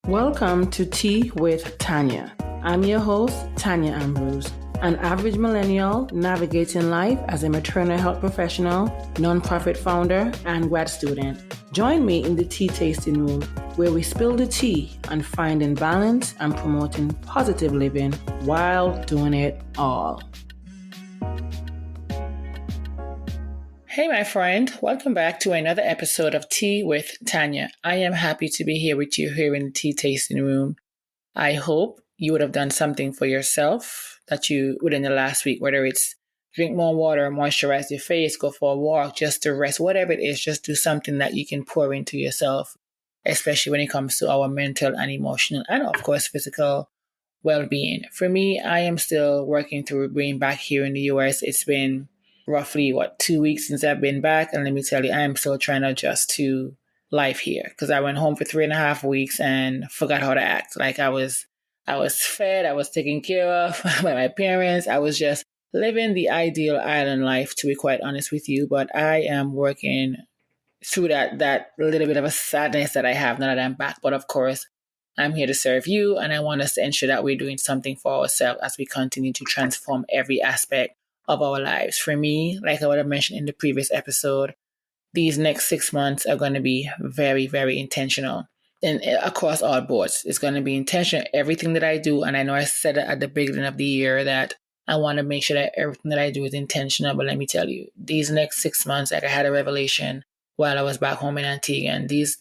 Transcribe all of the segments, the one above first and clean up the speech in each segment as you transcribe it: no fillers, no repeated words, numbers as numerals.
Welcome to Tea with Tanya. I'm your host, Tanya Ambrose, an average millennial navigating life as a maternal health professional, nonprofit founder, and grad student. Join me in the tea tasting room where we spill the tea on finding balance and promoting positive living while doing it all. Hey, my friend. Welcome back to another episode of Tea with Tanya. I am happy to be here with you here in the tea tasting room. I hope you would have done something for yourself that you within the last week, whether it's drink more water, moisturize your face, go for a walk, just to rest, whatever it is, just do something that you can pour into yourself, especially when it comes to our mental and emotional and, of course, physical well-being. For me, I am still working through being back here in the US. It's been roughly 2 weeks since I've been back, and let me tell you, I am still trying to adjust to life here because I went home for 3.5 weeks and forgot how to act. Like I was fed, I was taken care of by my parents. I was just living the ideal island life, to be quite honest with you. But I am working through that little bit of a sadness that I have now that I'm back. But of course, I'm here to serve you, and I want us to ensure that we're doing something for ourselves as we continue to transform every aspect of our lives. For me, like I would have mentioned in the previous episode, these next 6 months are going to be very, very intentional. And across all boards, it's going to be intentional. Everything that I do, and I know I said it at the beginning of the year that I want to make sure that everything that I do is intentional. But let me tell you, these next 6 months, like I had a revelation while I was back home in Antigua, and these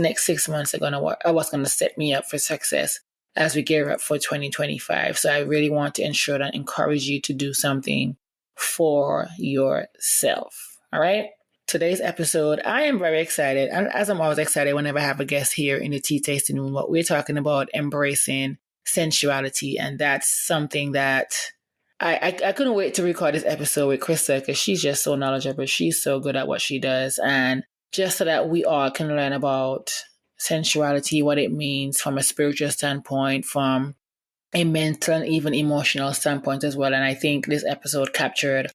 next 6 months are what's going to set me up for success as we gear up for 2025. So I really want to ensure and encourage you to do something for yourself. All right. Today's episode, I am very excited. And as I'm always excited whenever I have a guest here in the tea tasting room, what we're talking about embracing sensuality. And that's something that I couldn't wait to record this episode with Krystal because she's just so knowledgeable. She's so good at what she does. And just so that we all can learn about sensuality, what it means from a spiritual standpoint, from a mental and even emotional standpoint as well. And I think this episode captured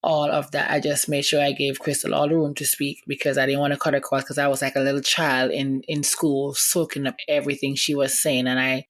all of that. I just made sure I gave Krystal all the room to speak because I didn't want to cut her across because I was like a little child in school soaking up everything she was saying. And I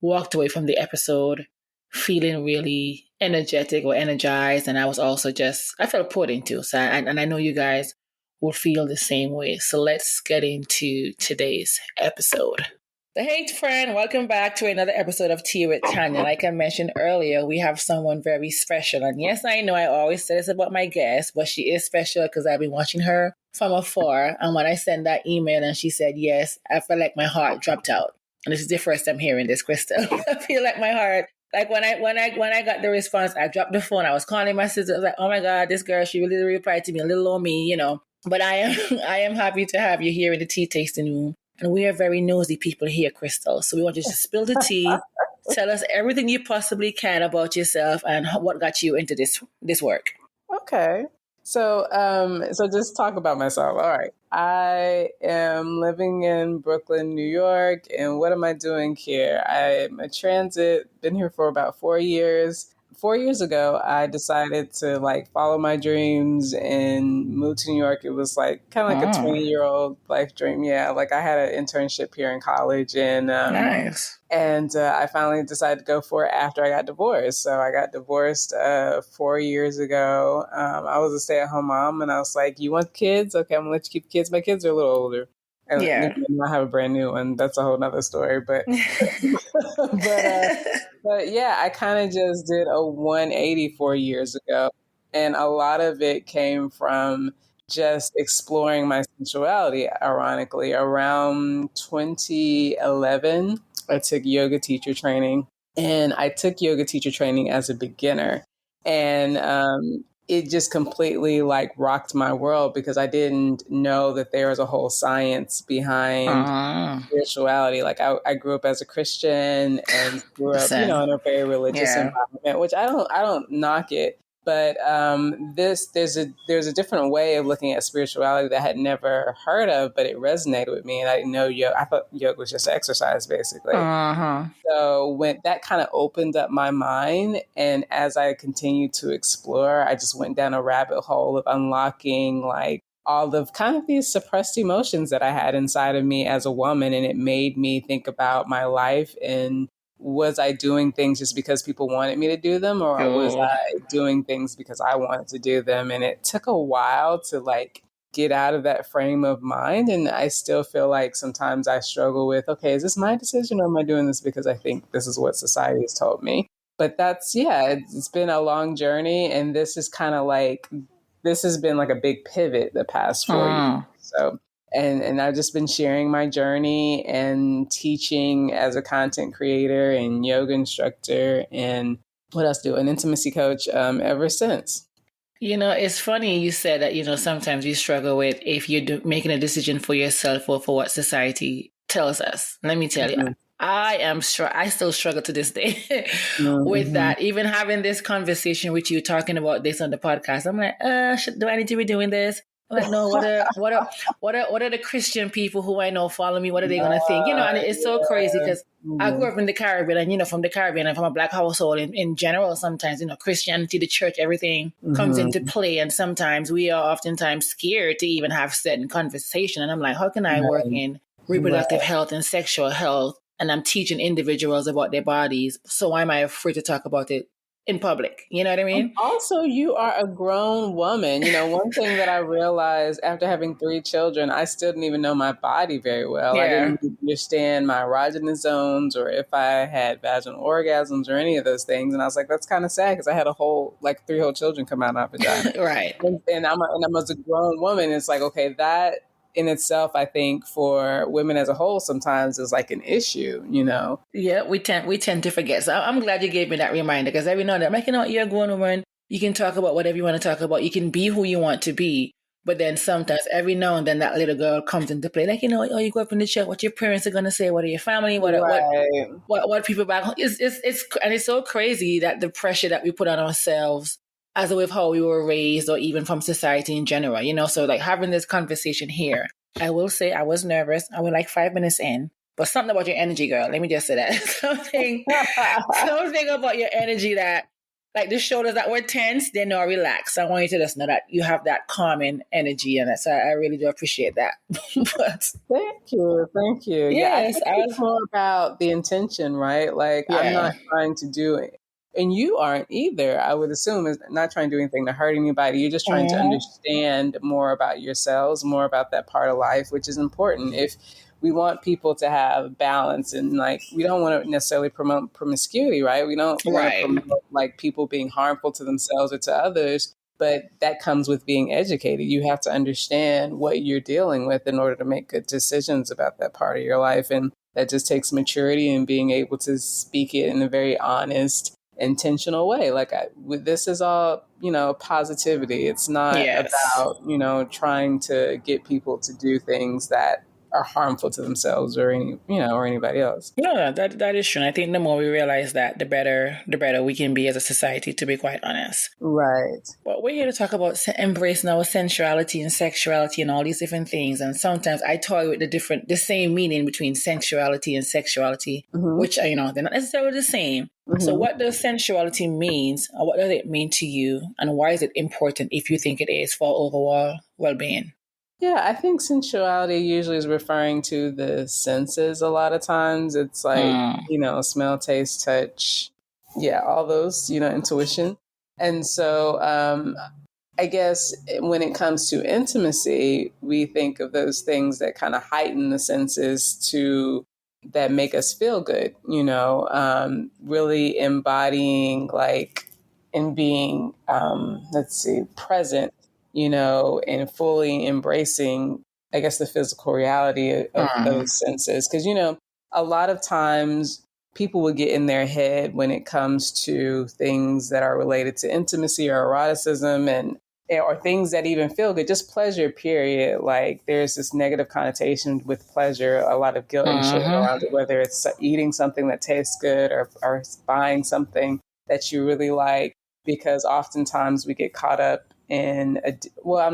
walked away from the episode feeling really energetic or energized. And I was also I felt poured into. So, and I know you guys will feel the same way. So let's get into today's episode. Hey friend, welcome back to another episode of Tea with Tanya. Like I mentioned earlier, we have someone very special. And yes, I know I always say this about my guest, but she is special because I've been watching her from afar. And when I sent that email and she said yes, I felt like my heart dropped out. And this is the first time hearing this, Krystal. I feel like my heart, like when I got the response, I dropped the phone. I was calling my sister. I was like, oh my God, this girl, she really replied to me, a little old me, you know. But I am happy to have you here in the tea tasting room. And we are very nosy people here, Krystal. So we want you to spill the tea, tell us everything you possibly can about yourself and what got you into this work. Okay. So just talk about myself. All right. I am living in Brooklyn, New York. And what am I doing here? I'm a transit, been here for about 4 years. 4 years ago, I decided to follow my dreams and move to New York. It was kind of like a 20-year-old life dream. Yeah, I had an internship here in college, and nice. And I finally decided to go for it after I got divorced. So I got divorced 4 years ago. I was a stay-at-home mom, and I was like, "You want kids? Okay, I'm gonna let you keep kids. My kids are a little older." And yeah, I have a brand new one. That's a whole nother story, but but yeah, I kind of just did a 180 4 years ago. And a lot of it came from just exploring my sensuality, ironically. Around 2011, I took yoga teacher training. And I took yoga teacher training as a beginner. And it just completely rocked my world because I didn't know that there was a whole science behind spirituality. I grew up as a Christian and grew up, in a very religious environment, which I don't knock it. But there's a different way of looking at spirituality that I had never heard of, but it resonated with me. And I didn't know yoga. I thought yoga was just exercise, basically. So when that kind of opened up my mind, and as I continued to explore, I just went down a rabbit hole of unlocking all of kind of these suppressed emotions that I had inside of me as a woman. And it made me think about my life and was I doing things just because people wanted me to do them, or was Oh. I doing things because I wanted to do them? And it took a while to like get out of that frame of mind. And I still feel like sometimes I struggle with, okay, is this my decision or am I doing this because I think this is what society has told me? But that's, yeah, it's been a long journey. And this is kind of like, this has been like a big pivot the past 4 years. So, and I've just been sharing my journey and teaching as a content creator and yoga instructor and what else do an intimacy coach ever since. It's funny you said that, sometimes you struggle with if you're making a decision for yourself or for what society tells us. Let me tell you, Mm-hmm. I still struggle to this day with Mm-hmm. that. Even having this conversation with you, talking about this on the podcast, I'm like, do I need to be doing this? I'm like, no, what are the Christian people who I know follow me? What are they going to think? And it's so crazy because I grew up in the Caribbean and, from the Caribbean and from a Black household in general, sometimes, Christianity, the church, everything comes into play. And sometimes we are oftentimes scared to even have certain conversation. And I'm like, how can I work in reproductive health and sexual health? And I'm teaching individuals about their bodies. So why am I afraid to talk about it in public? You know what I mean? Also, you are a grown woman. One thing that I realized after having 3 children, I still didn't even know my body very well. I Yeah. didn't understand my erogenous zones or if I had vaginal orgasms or any of those things. And I was like, that's kind of sad because I had 3 whole children come out of my vagina. Right. And I'm as a grown woman, it's like, okay, that in itself, I think for women as a whole, sometimes is like an issue, Yeah, we tend to forget. So I'm glad you gave me that reminder because every now and then I'm like, you're a grown woman. You can talk about whatever you want to talk about. You can be who you want to be. But then sometimes every now and then that little girl comes into play. Like, you go up in the church, what your parents are gonna say, what are your family, Right. what people back home. It's so crazy that the pressure that we put on ourselves as with how we were raised or even from society in general, so like having this conversation here, I will say I was nervous. I was like 5 minutes in. But something about your energy, girl. Let me just say that. something about your energy that, like the shoulders that were tense, they're now relaxed. I want you to just know that you have that calming energy in it. So I really do appreciate that. But Thank you. Thank you. Yeah, I yes, think it's more about the intention, right? Like, I'm yeah. not trying to do it. And you aren't either, I would assume, is not trying to do anything to hurt anybody. You're just trying to understand more about yourselves, more about that part of life, which is important. If we want people to have balance and like, we don't want to necessarily promote promiscuity, right? We don't want to Right. promote like people being harmful to themselves or to others. But that comes with being educated. You have to understand what you're dealing with in order to make good decisions about that part of your life. And that just takes maturity and being able to speak it in a very honest, intentional way. Like, this is all, positivity. It's not Yes. about, trying to get people to do things that are harmful to themselves or or anybody else. No, that is true. And I think the more we realize that, the better we can be as a society, to be quite honest. Right. But we're here to talk about embracing our sensuality and sexuality and all these different things. And sometimes I toy with the same meaning between sensuality and sexuality, which, they're not necessarily the same. So what does sensuality means? Or what does it mean to you? And why is it important if you think it is for overall well-being? Yeah, I think sensuality usually is referring to the senses a lot of times. It's like, smell, taste, touch. Yeah, all those, intuition. And so I guess when it comes to intimacy, we think of those things that kind of heighten the senses that make us feel good, really embodying like and being, present, and fully embracing, I guess, the physical reality of those senses. Because, a lot of times people will get in their head when it comes to things that are related to intimacy or eroticism or things that even feel good, just pleasure, period. Like, there's this negative connotation with pleasure, a lot of guilt and shame around it, whether it's eating something that tastes good or buying something that you really like, because oftentimes we get caught up I'm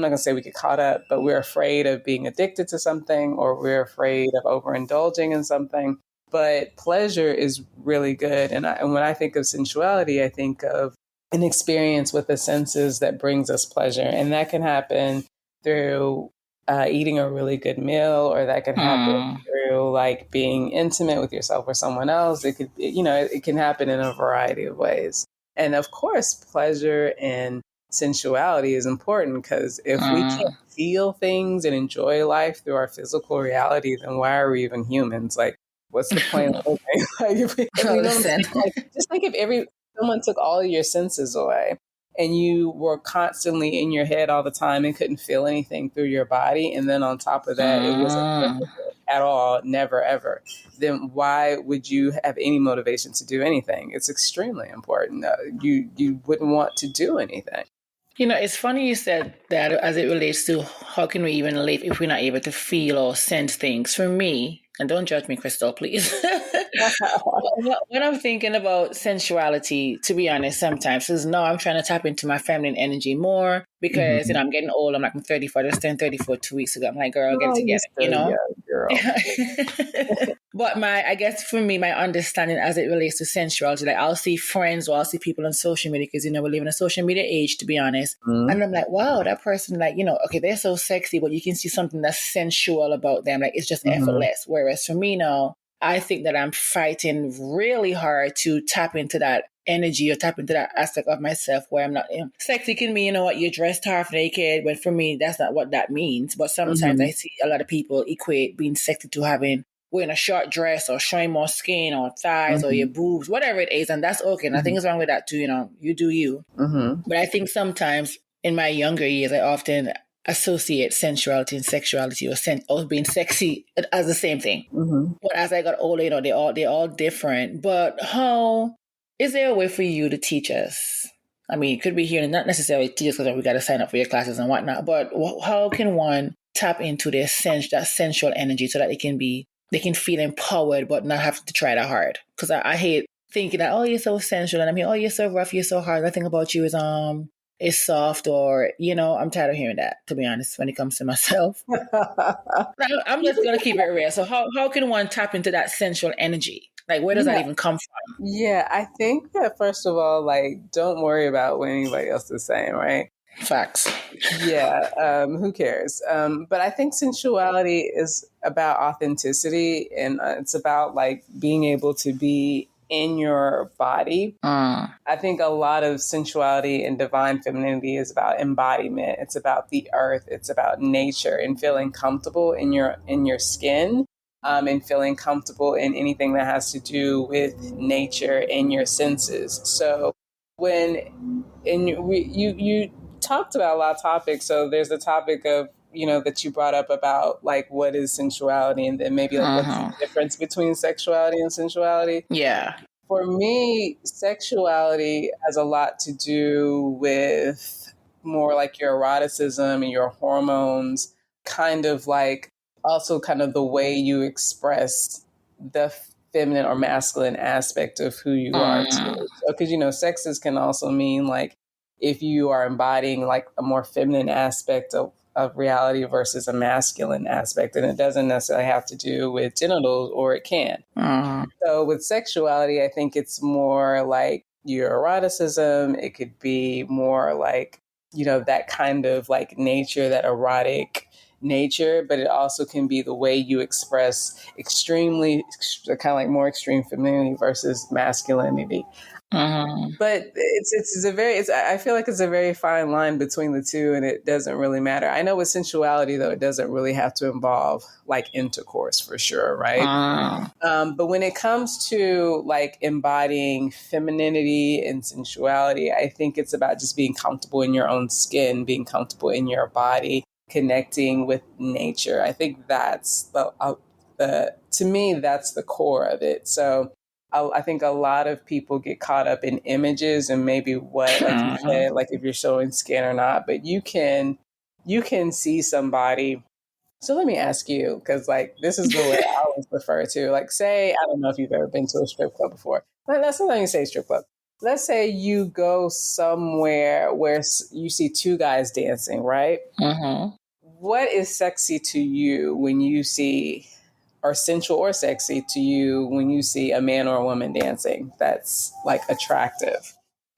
not going to say we get caught up, but we're afraid of being addicted to something or we're afraid of overindulging in something. But pleasure is really good. And when I think of sensuality, I think of an experience with the senses that brings us pleasure. And that can happen through eating a really good meal, or that can happen through like being intimate with yourself or someone else. It could, it can happen in a variety of ways. And of course, pleasure and sensuality is important, because if we can't feel things and enjoy life through our physical reality, then why are we even humans? Like, what's the point of living? Like, if we know what I'm saying? Like, just think if someone took all of your senses away and you were constantly in your head all the time and couldn't feel anything through your body, and then on top of that, it wasn't physical at all, never, ever, then why would you have any motivation to do anything? It's extremely important. You wouldn't want to do anything. It's funny you said that as it relates to how can we even live if we're not able to feel or sense things. For me, and don't judge me, Krystal, please. When I'm thinking about sensuality, to be honest, sometimes is no, I'm trying to tap into my feminine energy more because, I'm getting old. I'm like, I'm 34. I just turned 34 2 weeks ago. I'm like, girl, get it together, young girl. But I guess for me, my understanding as it relates to sensuality, like I'll see friends or I'll see people on social media, because, we live in a social media age, to be honest. And I'm like, wow, that person, like, okay, they're so sexy, but you can see something that's sensual about them. Like, it's just effortless. Whereas for me now, I think that I'm fighting really hard to tap into that energy or tap into that aspect of myself where I'm not, sexy can mean, what, you're dressed half naked, but for me, that's not what that means. But sometimes I see a lot of people equate being sexy to wearing a short dress or showing more skin or thighs or your boobs, whatever it is. And that's okay. Nothing's wrong with that too. You do you. But I think sometimes in my younger years, I often associate sensuality and sexuality or being sexy as the same thing. But as I got older, they're all different. But how is there a way for you to teach us? I mean, it could be here and not necessarily teach us, because we got to sign up for your classes and whatnot. But how can one tap into that sensual energy so that they can feel empowered but not have to try that hard? Because I hate thinking that, oh, you're so sensual, and I mean, oh, you're so rough, you're so hard. Nothing about you is soft, or I'm tired of hearing that, to be honest, when it comes to myself. I'm just gonna keep it real. So how can one tap into that sensual energy? Like, where does that even come from? Yeah, I think that first of all, like, don't worry about what anybody else is saying, right? Facts. Yeah, who cares? But I think sensuality is about authenticity, and it's about like being able to be in your body. I think a lot of sensuality and divine femininity is about embodiment. It's about the earth. It's about nature and feeling comfortable in your skin, and feeling comfortable in anything that has to do with nature and your senses. So you talked about a lot of topics. So there's the topic of, that you brought up about like what is sensuality, and then maybe like what's the difference between sexuality and sensuality. Yeah. For me, sexuality has a lot to do with more like your eroticism and your hormones, kind of like also kind of the way you express the feminine or masculine aspect of who you are too. Because, sexes can also mean like if you are embodying like a more feminine aspect of reality versus a masculine aspect. And it doesn't necessarily have to do with genitals, or it can. So with sexuality, I think it's more like your eroticism. It could be more like, that kind of like nature, that erotic nature, but it also can be the way you express extremely kind of like more extreme femininity versus masculinity. But I feel like it's a very fine line between the two, and it doesn't really matter. I know with sensuality, though, it doesn't really have to involve like intercourse for sure, right? But when it comes to like embodying femininity and sensuality, I think it's about just being comfortable in your own skin, being comfortable in your body, connecting with nature. I think that's to me, that's the core of it. So I think a lot of people get caught up in images and maybe what, like you said, like if you're showing skin or not, but you can see somebody. So let me ask you, because like this is the way I always refer to, like, say, I don't know if you've ever been to a strip club before. Let's not even say strip club. Let's say you go somewhere where you see two guys dancing, right? What is sexy to you when you see, or sensual or sexy to you when you see a man or a woman dancing that's like attractive?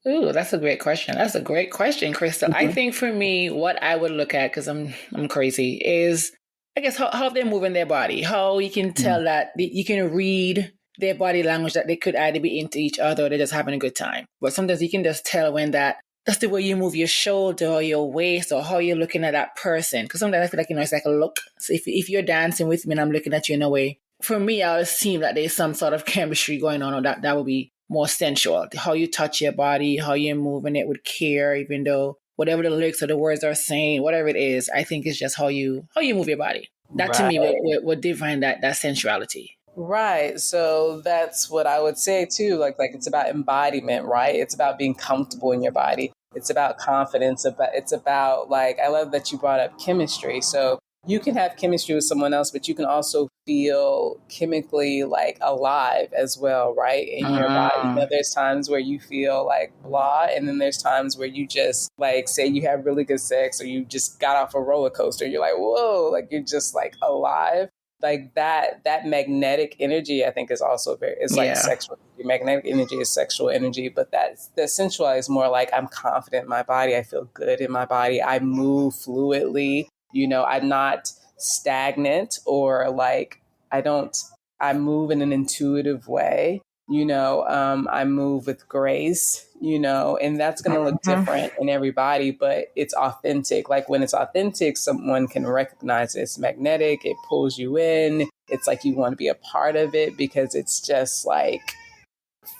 Ooh, that's a great question. That's a great question, Krystal. I Mhm. think for me, what I would look at, because I'm crazy, is I guess how they're moving their body. How you can tell that you can read their body language that they could either be into each other or they're just having a good time. But sometimes you can just tell when that's the way you move your shoulder or your waist or how you're looking at that person. Because sometimes I feel like, it's like a look. So if you're dancing with me and I'm looking at you in a way, for me, I would seem that there's some sort of chemistry going on, or that would be more sensual. How you touch your body, how you're moving it with care, even though whatever the lyrics or the words are saying, whatever it is, I think it's just how you move your body. That to me Right. would define that sensuality. Right. So that's what I would say too. Like it's about embodiment, right? It's about being comfortable in your body. It's about confidence. It's about like I love that you brought up chemistry. So you can have chemistry with someone else, but you can also feel chemically like alive as well, right? In your body. Mm. There's times where you feel like blah, and then there's times where you just like say you have really good sex or you just got off a roller coaster. You're like, whoa, like you're just like alive like that magnetic energy. I think is also very, it's like Yeah. sexual magnetic energy is sexual energy, but that's the sensual is more like I'm confident in my body, I feel good in my body, I move fluidly, I'm not stagnant or like I don't I move in an intuitive way, I move with grace, and that's going to look Mhm. different in everybody, but it's authentic. Like when it's authentic, someone can recognize it's magnetic, it pulls you in. It's like you want to be a part of it because it's just like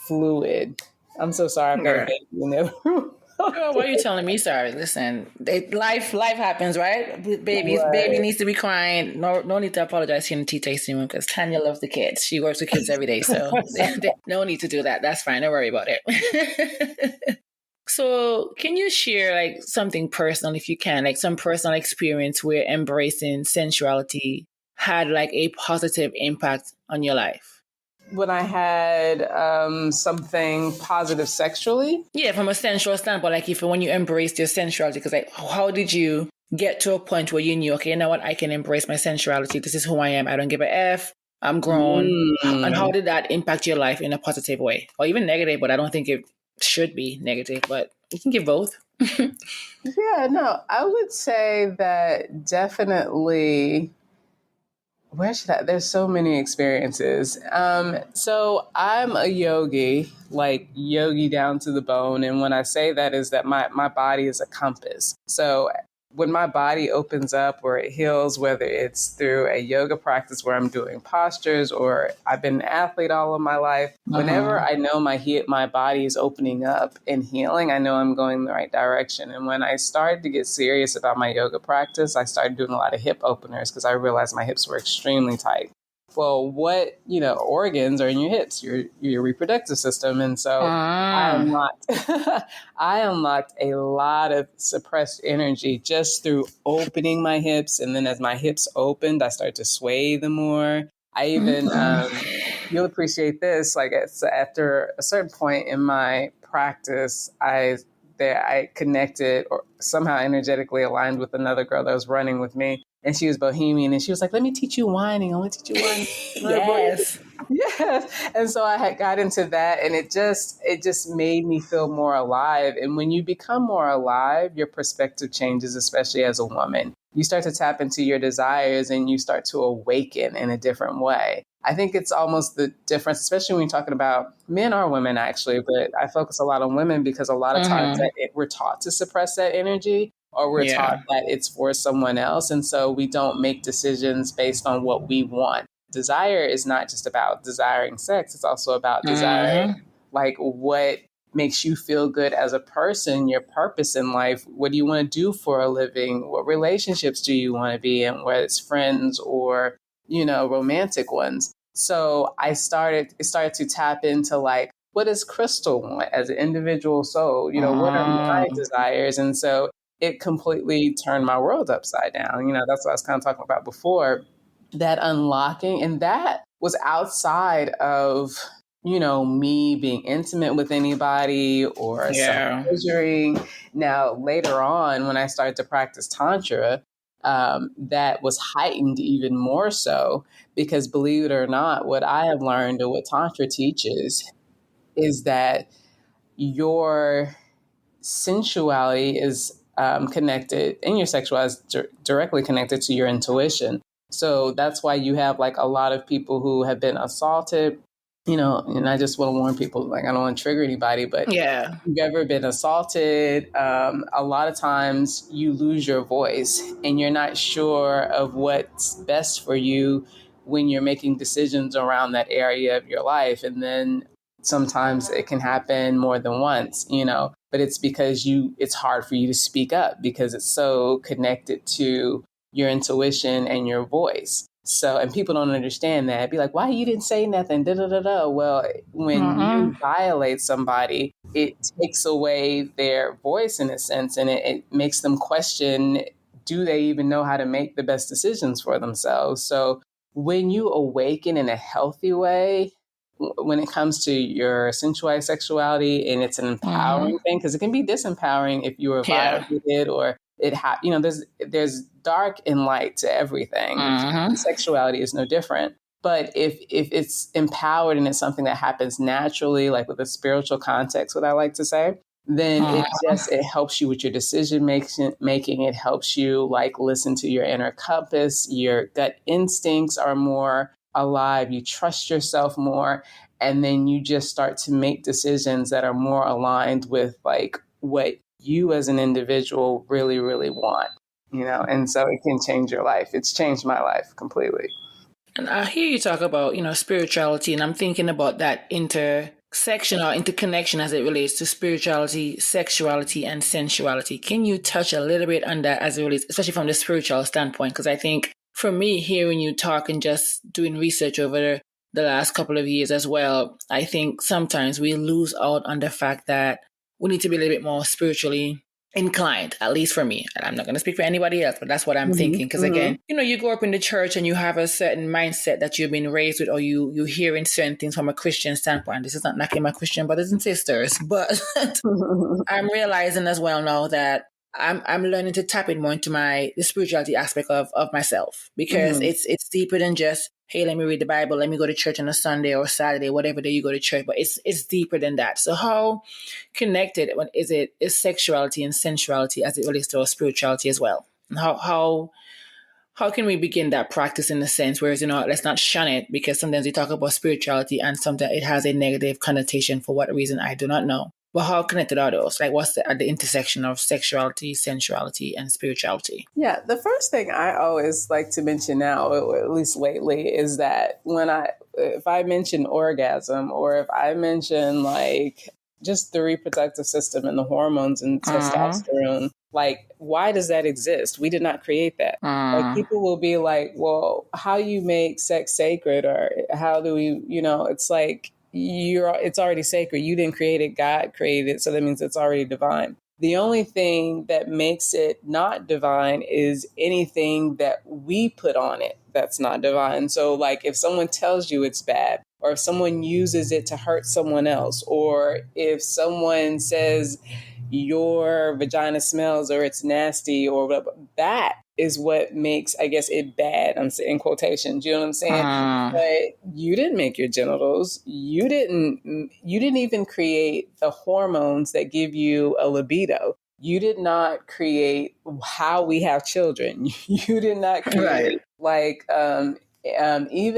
fluid. I'm so sorry, I've got a Yeah. baby in the room. Oh, why are you telling me? Sorry. Listen, life happens, right? With babies, baby Right. needs to be crying. No need to apologize here in the tea tasting room because Tanya loves the kids. She works with kids every day, so no need to do that. That's fine. Don't worry about it. So, can you share like something personal, if you can, like some personal experience where embracing sensuality had like a positive impact on your life? When I had something positive sexually. Yeah, from a sensual standpoint, like if when you embraced your sensuality, because like how did you get to a point where you knew, okay, you know what, I can embrace my sensuality. This is who I am. I don't give a F. I'm grown. And how Mm. did that impact your life in a positive way, or even negative? But I don't think it should be negative. But you can give both. Yeah, no, I would say that definitely. Where should I? There's so many experiences. So I'm a yogi, like yogi down to the bone. And when I say that is that my body is a compass. So when my body opens up or it heals, whether it's through a yoga practice where I'm doing postures or I've been an athlete all of my life, whenever Mm-hmm. I know my body is opening up and healing, I know I'm going in the right direction. And when I started to get serious about my yoga practice, I started doing a lot of hip openers because I realized my hips were extremely tight. Well, what organs are in your hips? Your reproductive system, and so I Mm. unlocked I unlocked a lot of suppressed energy just through opening my hips, and then as my hips opened, I started to sway them more. I even you'll appreciate this. Like after a certain point in my practice, I connected or somehow energetically aligned with another girl that was running with me, and she was Bohemian, and she was like, "Let me teach you whining. I want to teach you whining." Yes. Yes. And so I had got into that, and it just made me feel more alive. And when you become more alive, your perspective changes, especially as a woman. You start to tap into your desires and you start to awaken in a different way. I think it's almost the difference, especially when you're talking about men or women, actually, but I focus a lot on women because a lot of times Mm-hmm. we're taught to suppress that energy or we're taught Yeah. that it's for someone else. And so we don't make decisions based on what we want. Desire is not just about desiring sex, it's also about desiring Mm-hmm. like what makes you feel good as a person, your purpose in life. What do you want to do for a living? What relationships do you want to be in, whether it's friends or, romantic ones? So it started to tap into like, what does Krystal want as an individual soul? What are my Mm. desires? And so it completely turned my world upside down. That's what I was kind of talking about before, that unlocking. And that was outside of, me being intimate with anybody or self Yeah. pleasuring. Now, later on, when I started to practice Tantra, that was heightened even more so because believe it or not, what I have learned or what Tantra teaches is that your sensuality is connected, and your sexuality is directly connected to your intuition. So that's why you have like a lot of people who have been assaulted, and I just want to warn people, like, I don't want to trigger anybody, but Yeah. if you've ever been assaulted, a lot of times you lose your voice and you're not sure of what's best for you when you're making decisions around that area of your life. And then sometimes it can happen more than once, but it's because it's hard for you to speak up because it's so connected to your intuition and your voice. So, and people don't understand that. Be like, why you didn't say nothing? Da da da da. Well, when you violate somebody, it takes away their voice in a sense, and it makes them question, do they even know how to make the best decisions for themselves? So when you awaken in a healthy way, when it comes to your sensuality, sexuality, and it's an empowering thing, because it can be disempowering if you were Yeah. violated or there's dark and light to everything. Sexuality is no different. But if it's empowered and it's something that happens naturally, like with a spiritual context, what I like to say, then it helps you with your decision making. It helps you like listen to your inner compass. Your gut instincts are more alive. You trust yourself more. And then you just start to make decisions that are more aligned with like what you as an individual really, really want, and so it can change your life. It's changed my life completely. And I hear you talk about, spirituality, and I'm thinking about that intersection or interconnection as it relates to spirituality, sexuality, and sensuality. Can you touch a little bit on that as it relates, especially from the spiritual standpoint? Because I think for me, hearing you talk and just doing research over the last couple of years as well, I think sometimes we lose out on the fact that we need to be a little bit more spiritually inclined, at least for me. And I'm not going to speak for anybody else, but that's what I'm thinking. Because again, you grow up in the church and you have a certain mindset that you've been raised with, or you hearing certain things from a Christian standpoint. This is not knocking my Christian brothers and sisters, but I'm realizing as well now that I'm learning to tap in more into the spirituality aspect of myself, because it's deeper than just, hey, let me read the Bible, let me go to church on a Sunday or Saturday, whatever day you go to church. But it's deeper than that. So how connected is sexuality and sensuality as it relates to our spirituality as well? And how can we begin that practice in a sense, whereas, let's not shun it, because sometimes we talk about spirituality and sometimes it has a negative connotation for what reason I do not know. But how connected are those? Like, what's at the intersection of sexuality, sensuality, and spirituality? Yeah, the first thing I always like to mention now, or at least lately, is that if I mention orgasm, or if I mention like just the reproductive system and the hormones and testosterone, like, why does that exist? We did not create that. Like, people will be like, well, how you make sex sacred, or how do we, it's like, it's already sacred. You didn't create it, God created it. So that means it's already divine. The only thing that makes it not divine is anything that we put on it that's not divine. So like if someone tells you it's bad, or if someone uses it to hurt someone else, or if someone says your vagina smells or it's nasty or whatever, that is what makes, I guess, it bad. I'm saying quotations, you know what I'm saying? But you didn't make your genitals. You didn't even create the hormones that give you a libido. You did not create how we have children. You did not create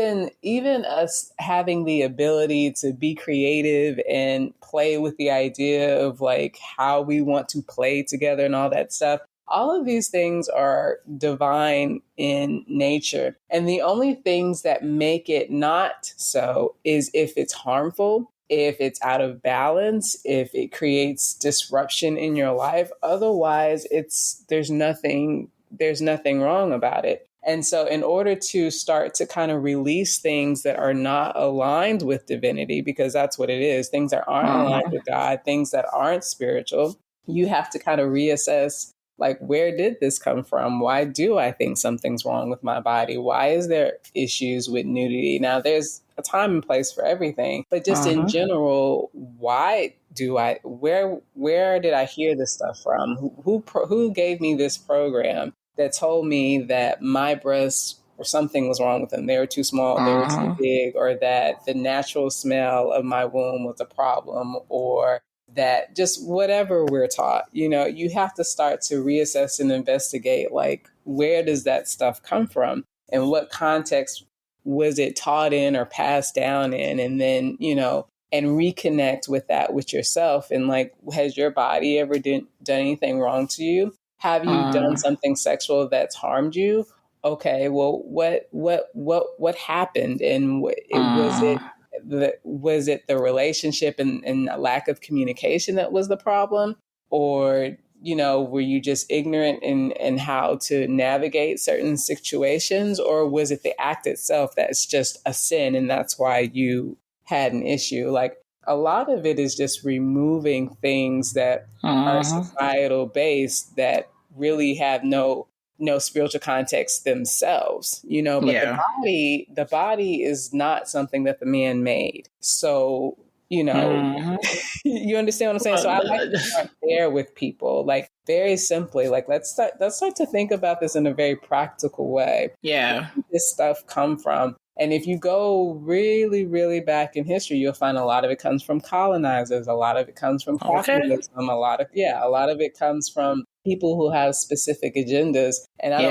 even us having the ability to be creative and play with the idea of like how we want to play together and all that stuff. All of these things are divine in nature. And the only things that make it not so is if it's harmful, if it's out of balance, if it creates disruption in your life. Otherwise, there's nothing wrong about it. And so in order to start to kind of release things that are not aligned with divinity, because that's what it is, things that aren't aligned with God, things that aren't spiritual, you have to kind of reassess, like, where did this come from? Why do I think something's wrong with my body? Why is there issues with nudity? Now, there's a time and place for everything, but just in general, where did I hear this stuff from? Who gave me this program that told me that my breasts or something was wrong with them? They were too small, they were too big, or that the natural smell of my womb was a problem, or that just whatever we're taught, you have to start to reassess and investigate, like, where does that stuff come from and what context was it taught in or passed down in? And then, and reconnect with that with yourself. And like, has your body ever done anything wrong to you? Have you done something sexual that's harmed you? Okay, well, what happened? And was it the relationship and lack of communication that was the problem? Or, were you just ignorant in how to navigate certain situations? Or was it the act itself that's just a sin and that's why you had an issue? Like, a lot of it is just removing things that are societal based that really have no spiritual context themselves, but Yeah. the body is not something that the man made. So, you understand what I'm saying? So I like to start there with people, like, very simply, like, let's start to think about this in a very practical way. Yeah. Where did this stuff come from? And if you go really, really back in history, you'll find a lot of it comes from colonizers. A lot of it comes from capitalism. A lot of it comes from people who have specific agendas. And I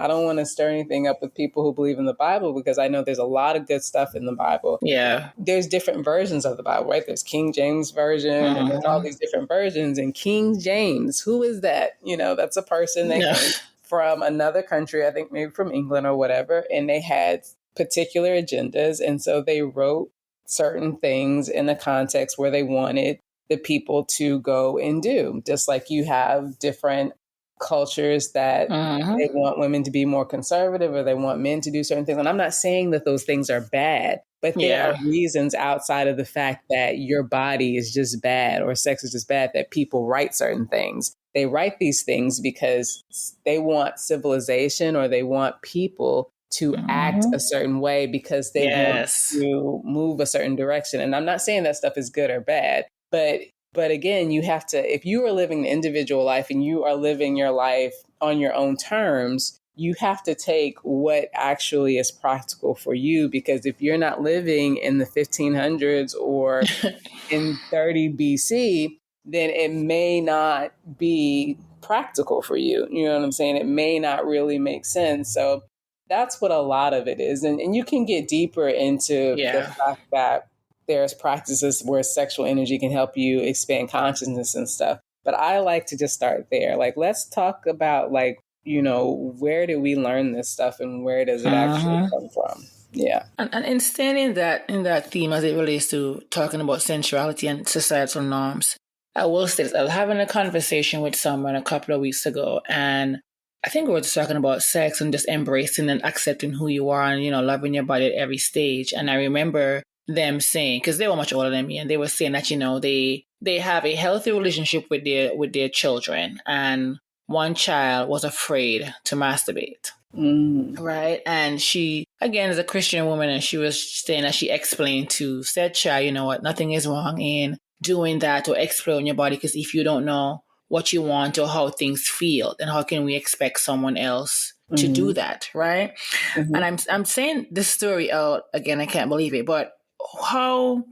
don't want to stir anything up with people who believe in the Bible, because I know there's a lot of good stuff in the Bible. Yeah. There's different versions of the Bible, right? There's King James version and there's all these different versions. And King James, who is that? That's a person that came from another country, I think maybe from England or whatever, and they had particular agendas. And so they wrote certain things in the context where they wanted the people to go and do. Just like you have different cultures that they want women to be more conservative or they want men to do certain things. And I'm not saying that those things are bad, but there are reasons outside of the fact that your body is just bad or sex is just bad that people write certain things. They write these things because they want civilization or they want people to act a certain way because they want to move a certain direction. And I'm not saying that stuff is good or bad, but again, you have to, if you are living the individual life and you are living your life on your own terms, you have to take what actually is practical for you. Because if you're not living in the 1500s or in 30 BC, then it may not be practical for you. You know what I'm saying? It may not really make sense. So that's what a lot of it is. And you can get deeper into the fact that there's practices where sexual energy can help you expand consciousness and stuff. But I like to just start there. Like, let's talk about, like, where do we learn this stuff and where does it actually come from? Yeah. And in staying in that theme as it relates to talking about sensuality and societal norms, I will say this. I was having a conversation with someone a couple of weeks ago, and I think we were just talking about sex and just embracing and accepting who you are and, loving your body at every stage. And I remember them saying, because they were much older than me, and they were saying that, they have a healthy relationship with their children, and one child was afraid to masturbate. Right. And she, again, is a Christian woman, and she was saying that she explained to said child, you know what, nothing is wrong in doing that or exploring your body, because if you don't know what you want or how things feel, then how can we expect someone else to do that, right? And I'm saying this story out again, I can't believe it, but how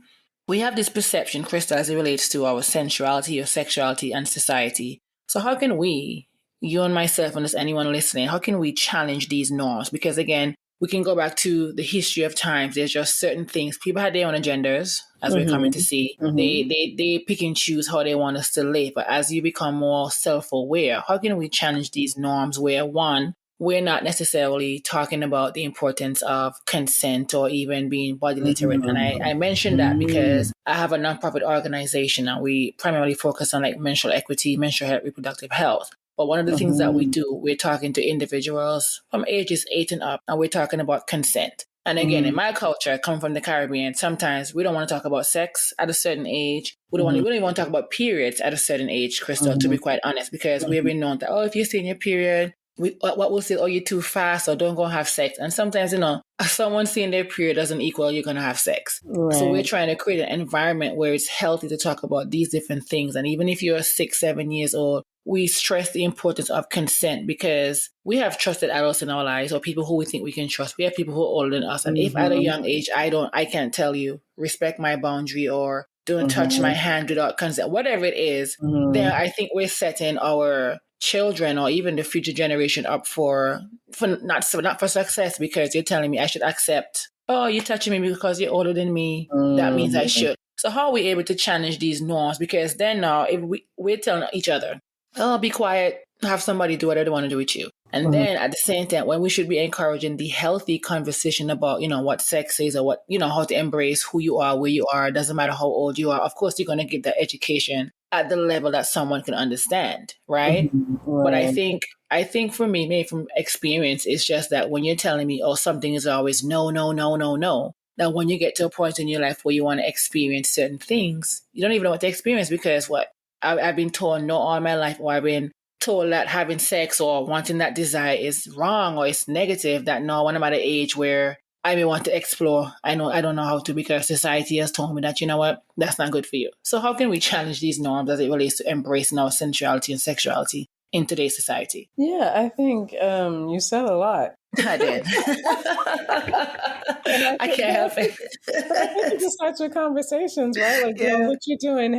we have this perception, Krystal, as it relates to our sensuality or sexuality and society. So how can we, you and myself and just anyone listening, how can we challenge these norms? Because again, we can go back to the history of times. There's just certain things. People had their own agendas, as we're coming to see. They pick and choose how they want us to live. But as you become more self-aware, how can we challenge these norms where, one, we're not necessarily talking about the importance of consent or even being body literate. And I mentioned that because I have a nonprofit organization and we primarily focus on like menstrual equity, menstrual health, reproductive health. But one of the things that we do, we're talking to individuals from ages 8 and up, and we're talking about consent. And again, in my culture, I come from the Caribbean. Sometimes we don't want to talk about sex at a certain age. We don't even want to talk about periods at a certain age, Krystal, to be quite honest, because we have been known that, if you're seeing your period, what we'll say, you're too fast or don't go and have sex. And sometimes, someone seeing their period doesn't equal you're going to have sex. Right. So we're trying to create an environment where it's healthy to talk about these different things. And even if you're 6, 7 years old, we stress the importance of consent because we have trusted adults in our lives or people who we think we can trust. We have people who are older than us. And if at a young age, I can't tell you, respect my boundary or don't touch my Mm-hmm. hand without consent, whatever it is, then Mm-hmm. I think we're setting our children or even the future generation up for not for success, because you're telling me I should accept, oh, you're touching me because you're older than me. That means I Mm-hmm. should. So how are we able to challenge these norms? Because then now if we're telling each other, oh, be quiet, have somebody do whatever they want to do with you. And Mm-hmm. then at the same time, when we should be encouraging the healthy conversation about, what sex is, or what, how to embrace who you are, where you are, doesn't matter how old you are. Of course, you're going to get that education at the level that someone can understand, right? Mm-hmm. But Right. I think for me, maybe from experience, it's just that when you're telling me, oh, something is always no, no, no, no, no. Now, when you get to a point in your life where you want to experience certain things, you don't even know what to experience, because I've been told no all my life, or I've been told that having sex or wanting that desire is wrong or it's negative. That now when I'm at an age where I may want to explore, I don't know how to, because society has told me that, you know what, that's not good for you. So how can we challenge these norms as it relates to embracing our sensuality and sexuality in today's society? Yeah, I think you said a lot. I did. And I can't help it. but I think it just starts with conversations, right? Like doing Yeah. what you're doing,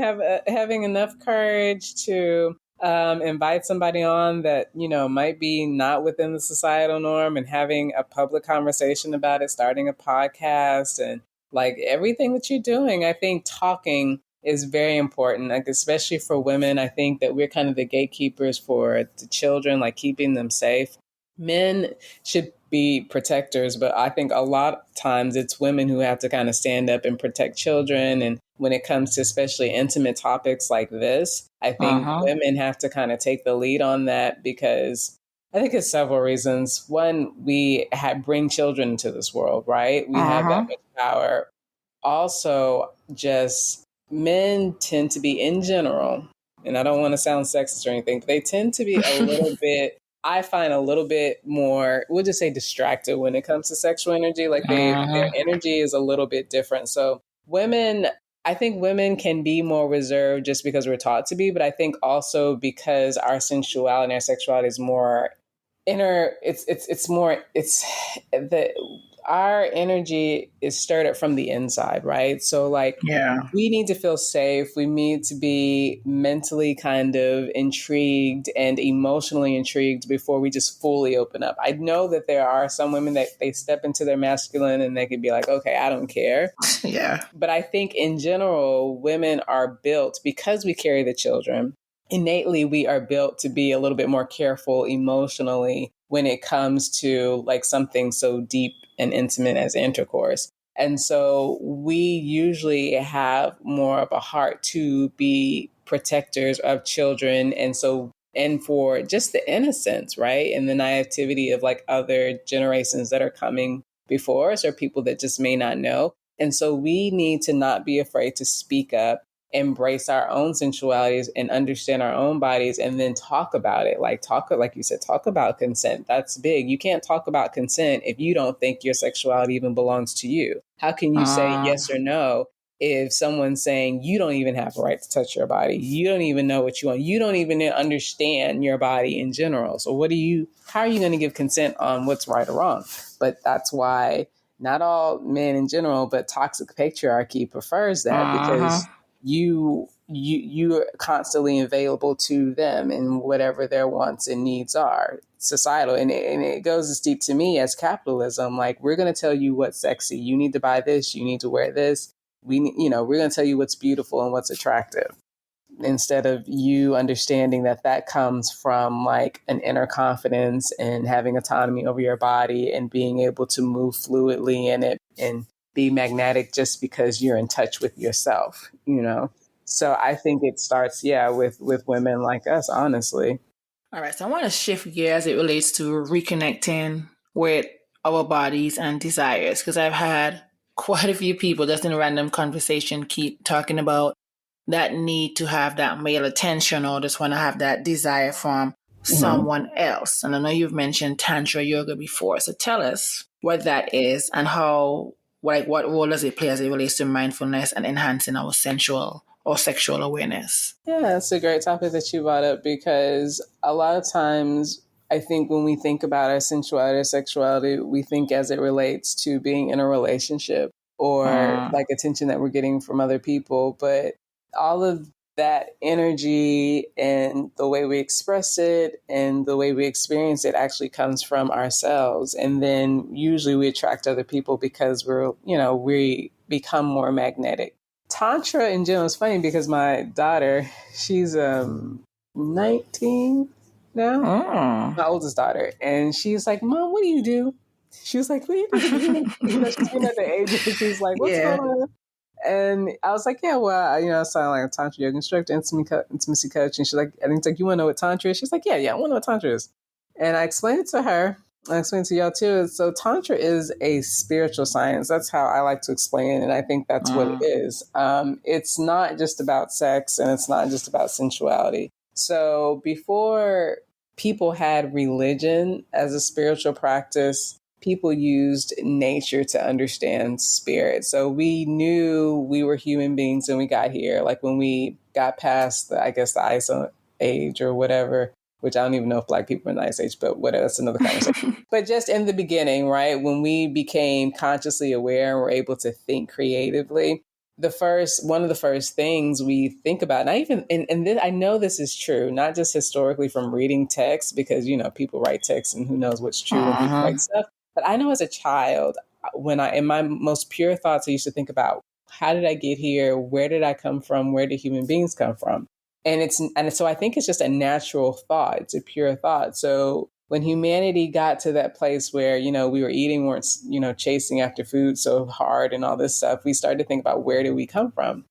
having enough courage to invite somebody on that, might be not within the societal norm, and having a public conversation about it, starting a podcast, and like everything that you're doing. I think talking is very important, like especially for women. I think that we're kind of the gatekeepers for the children, like keeping them safe. Men should be protectors, but I think a lot of times it's women who have to kind of stand up and protect children. And when it comes to especially intimate topics like this, I think Uh-huh. women have to kind of take the lead on that, because I think it's several reasons. One, we bring children into this world, right? We have that Uh-huh. much power. Also, just men tend to be, in general, and I don't want to sound sexist or anything, but they tend to be a little bit, I find, a little bit more, we'll just say, distracted when it comes to sexual energy. Like their Uh-huh. energy is a little bit different. So women, I think women can be more reserved just because we're taught to be, but I think also because our sensuality and our sexuality is more inner, it's more, it's the our energy is stirred up from the inside, right? So like Yeah. we need to feel safe. We need to be mentally kind of intrigued and emotionally intrigued before we just fully open up. I know that there are some women that they step into their masculine and they could be like, okay, I don't care. Yeah. But I think in general, women are built, because we carry the children, innately we are built to be a little bit more careful emotionally when it comes to like something so deep and intimate as intercourse. And so we usually have more of a heart to be protectors of children. And so, and for just the innocence, right? And the naivety of like other generations that are coming before us, or people that just may not know. And so we need to not be afraid to speak up, embrace our own sensualities, and understand our own bodies, and then talk about it. Like you said, talk about consent. That's big. You can't talk about consent if you don't think your sexuality even belongs to you. How can you say Uh, yes or no if someone's saying you don't even have a right to touch your body? You don't even know what you want. You don't even understand your body in general. So how are you going to give consent on what's right or wrong? But that's why not all men in general, but toxic patriarchy prefers that, uh-huh. because you're constantly available to them and whatever their wants and needs are, societal. And it goes as deep to me as capitalism. Like, we're going to tell you what's sexy. You need to buy this. You need to wear this. We're going to tell you what's beautiful and what's attractive, instead of you understanding that that comes from like an inner confidence and having autonomy over your body and being able to move fluidly in it and be magnetic just because you're in touch with yourself. So I think it starts, yeah, with women like us, honestly. All right. So I want to shift gears as it relates to reconnecting with our bodies and desires, because I've had quite a few people just in a random conversation keep talking about that need to have that male attention, or just want to have that desire from Mhm. someone else. And I know you've mentioned Tantra yoga before. So tell us what that is and how, like, what role does it play as it relates to mindfulness and enhancing our sensual or sexual awareness? Yeah, it's a great topic that you brought up, because a lot of times I think when we think about our sensuality or sexuality, we think as it relates to being in a relationship or like attention that we're getting from other people. But all of that energy and the way we express it and the way we experience it actually comes from ourselves. And then usually we attract other people because we become more magnetic. Tantra in general is funny because my daughter, she's 19 now, my oldest daughter, and she's like, "Mom, what do you do?" She was like, "What do you do?" She's getting at the age where she's like, "What's Yeah. going on?" And I was like, "Yeah, well, I sound like a Tantra yoga instructor, intimacy coach." And she's like, "And it's like, you want to know what Tantra is?" She's like, "Yeah, I want to know what Tantra is." And I explained it to her. I explained it to y'all too. So Tantra is a spiritual science. That's how I like to explain it, and I think that's what it is. It's not just about sex, and it's not just about sensuality. So before people had religion as a spiritual practice, people used nature to understand spirit. So we knew we were human beings when we got here. Like when we got past the ice age or whatever, which I don't even know if Black people are in the ice age, but whatever, that's another conversation. But just in the beginning, right, when we became consciously aware and were able to think creatively, one of the first things we think about, and I know this is true, not just historically from reading texts, because people write texts and who knows what's true when people write stuff. But I know as a child, in my most pure thoughts, I used to think about, how did I get here? Where did I come from? Where did human beings come from? And so I think it's just a natural thought. It's a pure thought. So when humanity got to that place where, we were eating, weren't, chasing after food so hard and all this stuff, we started to think about, where did we come from?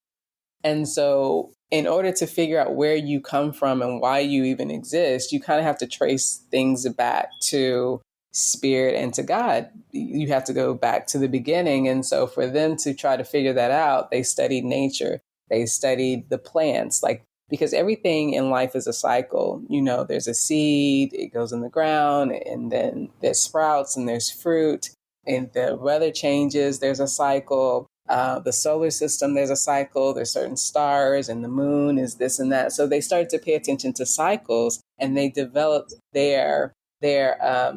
And so in order to figure out where you come from and why you even exist, you kind of have to trace things back to spirit and to God. You have to go back to the beginning. And so for them to try to figure that out, they studied nature. They studied the plants, because everything in life is a cycle. There's a seed, it goes in the ground, and then there's sprouts and there's fruit, and the weather changes, there's a cycle. The solar system, there's a cycle, there's certain stars, and the moon is this and that. So they started to pay attention to cycles, and they developed their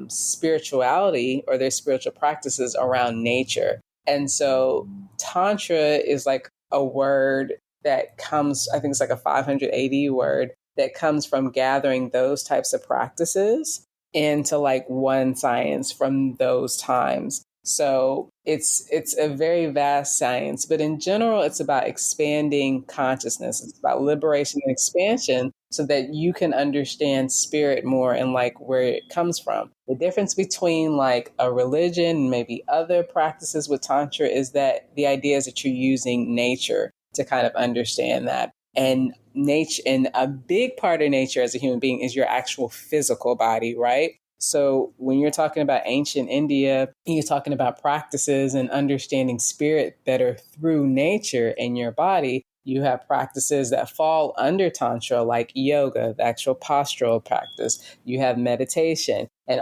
spirituality or their spiritual practices around nature. And so Tantra is like a word that comes, I think it's like a 580 word that comes from gathering those types of practices into like one science from those times. So it's a very vast science, but in general, it's about expanding consciousness. It's about liberation and expansion so that you can understand spirit more and like where it comes from. The difference between like a religion and maybe other practices with Tantra is that the idea is that you're using nature to kind of understand that. And nature, and a big part of nature as a human being is your actual physical body, right? So when you're talking about ancient India, you're talking about practices and understanding spirit better through nature and your body. You have practices that fall under Tantra, like yoga, the actual postural practice. You have meditation and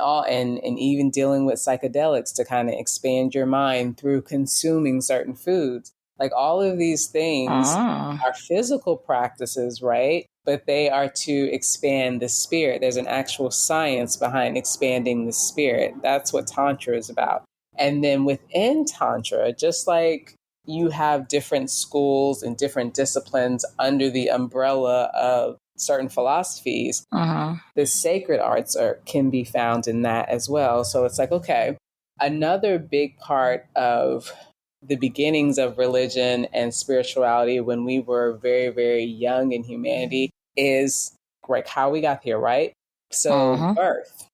even dealing with psychedelics to kind of expand your mind through consuming certain foods. Like all of these things are physical practices, right? But they are to expand the spirit. There's an actual science behind expanding the spirit. That's what Tantra is about. And then within Tantra, just like you have different schools and different disciplines under the umbrella of certain philosophies, the sacred arts can be found in that as well. So it's like, okay, another big part of the beginnings of religion and spirituality when we were very, very young in humanity is like how we got here, right? So birth.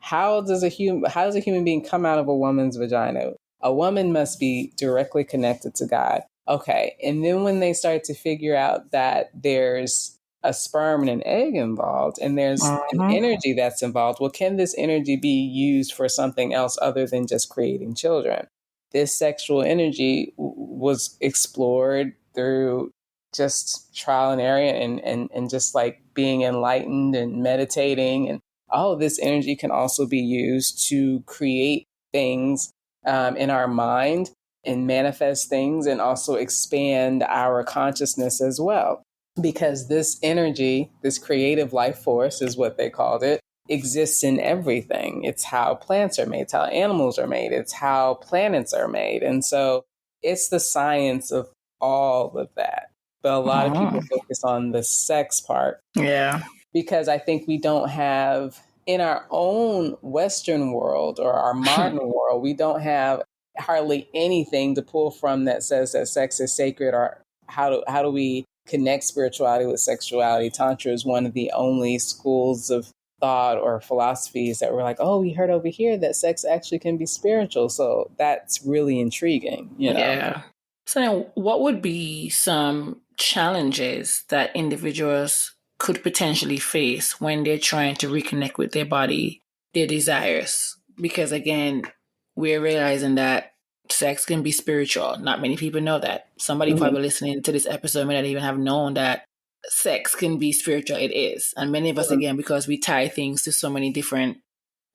How does a human being come out of a woman's vagina? A woman must be directly connected to God. Okay. And then when they start to figure out that there's a sperm and an egg involved and there's an energy that's involved, well, can this energy be used for something else other than just creating children? This sexual energy was explored through just trial and error and just like being enlightened and meditating. And all of this energy can also be used to create things in our mind and manifest things and also expand our consciousness as well. Because this energy, this creative life force is what they called it, exists in everything. It's how plants are made, it's how animals are made, it's how planets are made. And so it's the science of all of that. But a lot of people focus on the sex part. Yeah. Because I think we don't have, in our own Western world or our modern world, we don't have hardly anything to pull from that says that sex is sacred, or how do we connect spirituality with sexuality. Tantra is one of the only schools of thought or philosophies that were like, oh, we heard over here that sex actually can be spiritual. So that's really intriguing, you know? Yeah. So now, what would be some challenges that individuals could potentially face when they're trying to reconnect with their body, their desires? Because again, we're realizing that sex can be spiritual. Not many people know that. Somebody probably listening to this episode may not even have known that sex can be spiritual. It is. And many of us, again, because we tie things to so many different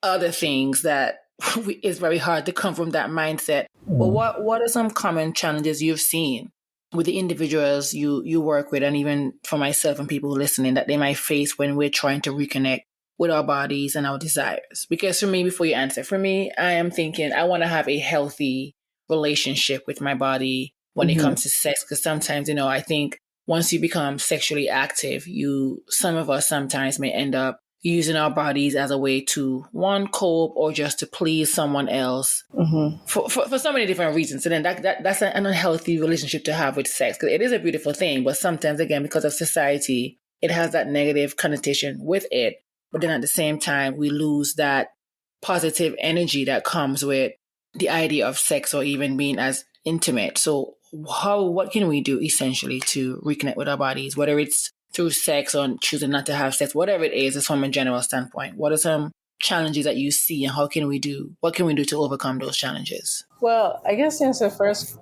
other things that it's very hard to come from that mindset. But what are some common challenges you've seen with the individuals you work with, and even for myself and people listening, that they might face when we're trying to reconnect with our bodies and our desires? Because for me, before you answer, for me, I am thinking I want to have a healthy relationship with my body when it comes to sex. Because sometimes, I think once you become sexually active, some of us sometimes may end up using our bodies as a way to, one, cope, or just to please someone else for so many different reasons. So then that's an unhealthy relationship to have with sex, because it is a beautiful thing, but sometimes, again, because of society, it has that negative connotation with it. But then at the same time, we lose that positive energy that comes with the idea of sex or even being as intimate. So what can we do essentially to reconnect with our bodies, whether it's through sex or choosing not to have sex, whatever it is from a general standpoint? What are some challenges that you see, and what can we do to overcome those challenges? Well, I guess to answer the first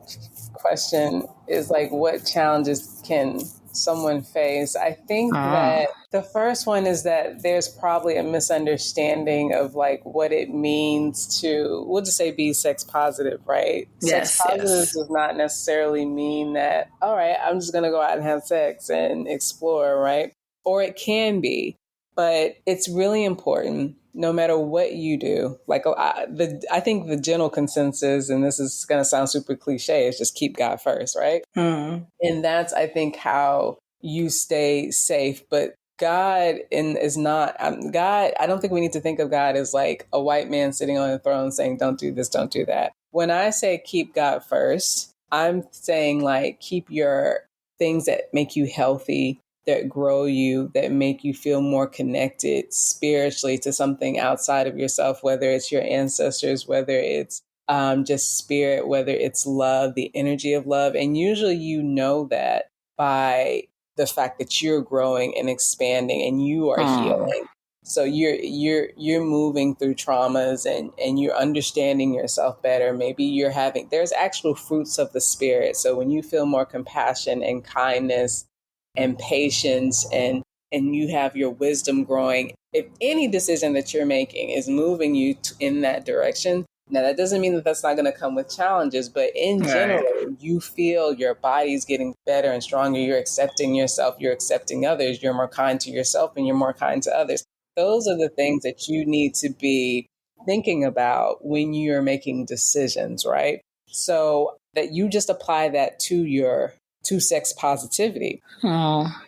question is like, what challenges can someone face? I think that the first one is that there's probably a misunderstanding of like what it means to, we'll just say, be sex positive, right? Sex Yes, positive yes. does not necessarily mean that, all right, I'm just going to go out and have sex and explore, right? Or it can be, but it's really important no matter what you do. Like I think the general consensus, and this is going to sound super cliche, is just keep God first, right? And that's, I think, how you stay safe. But God is not God. I don't think we need to think of God as like a white man sitting on a throne saying, don't do this, don't do that. When I say keep God first, I'm saying like keep your things that make you healthy, that grow you, that make you feel more connected spiritually to something outside of yourself, whether it's your ancestors, whether it's just spirit, whether it's love, the energy of love. And usually you know that by the fact that you're growing and expanding and you are healing. So you're moving through traumas and you're understanding yourself better. Maybe there's actual fruits of the spirit. So when you feel more compassion and kindness and patience and you have your wisdom growing, if any decision that you're making is moving you in that direction, now that doesn't mean that that's not going to come with challenges, but in general, you feel your body's getting better and stronger. You're accepting yourself, you're accepting others, you're more kind to yourself and you're more kind to others. Those are the things that you need to be thinking about when you're making decisions, right? So that you just apply that to sex positivity.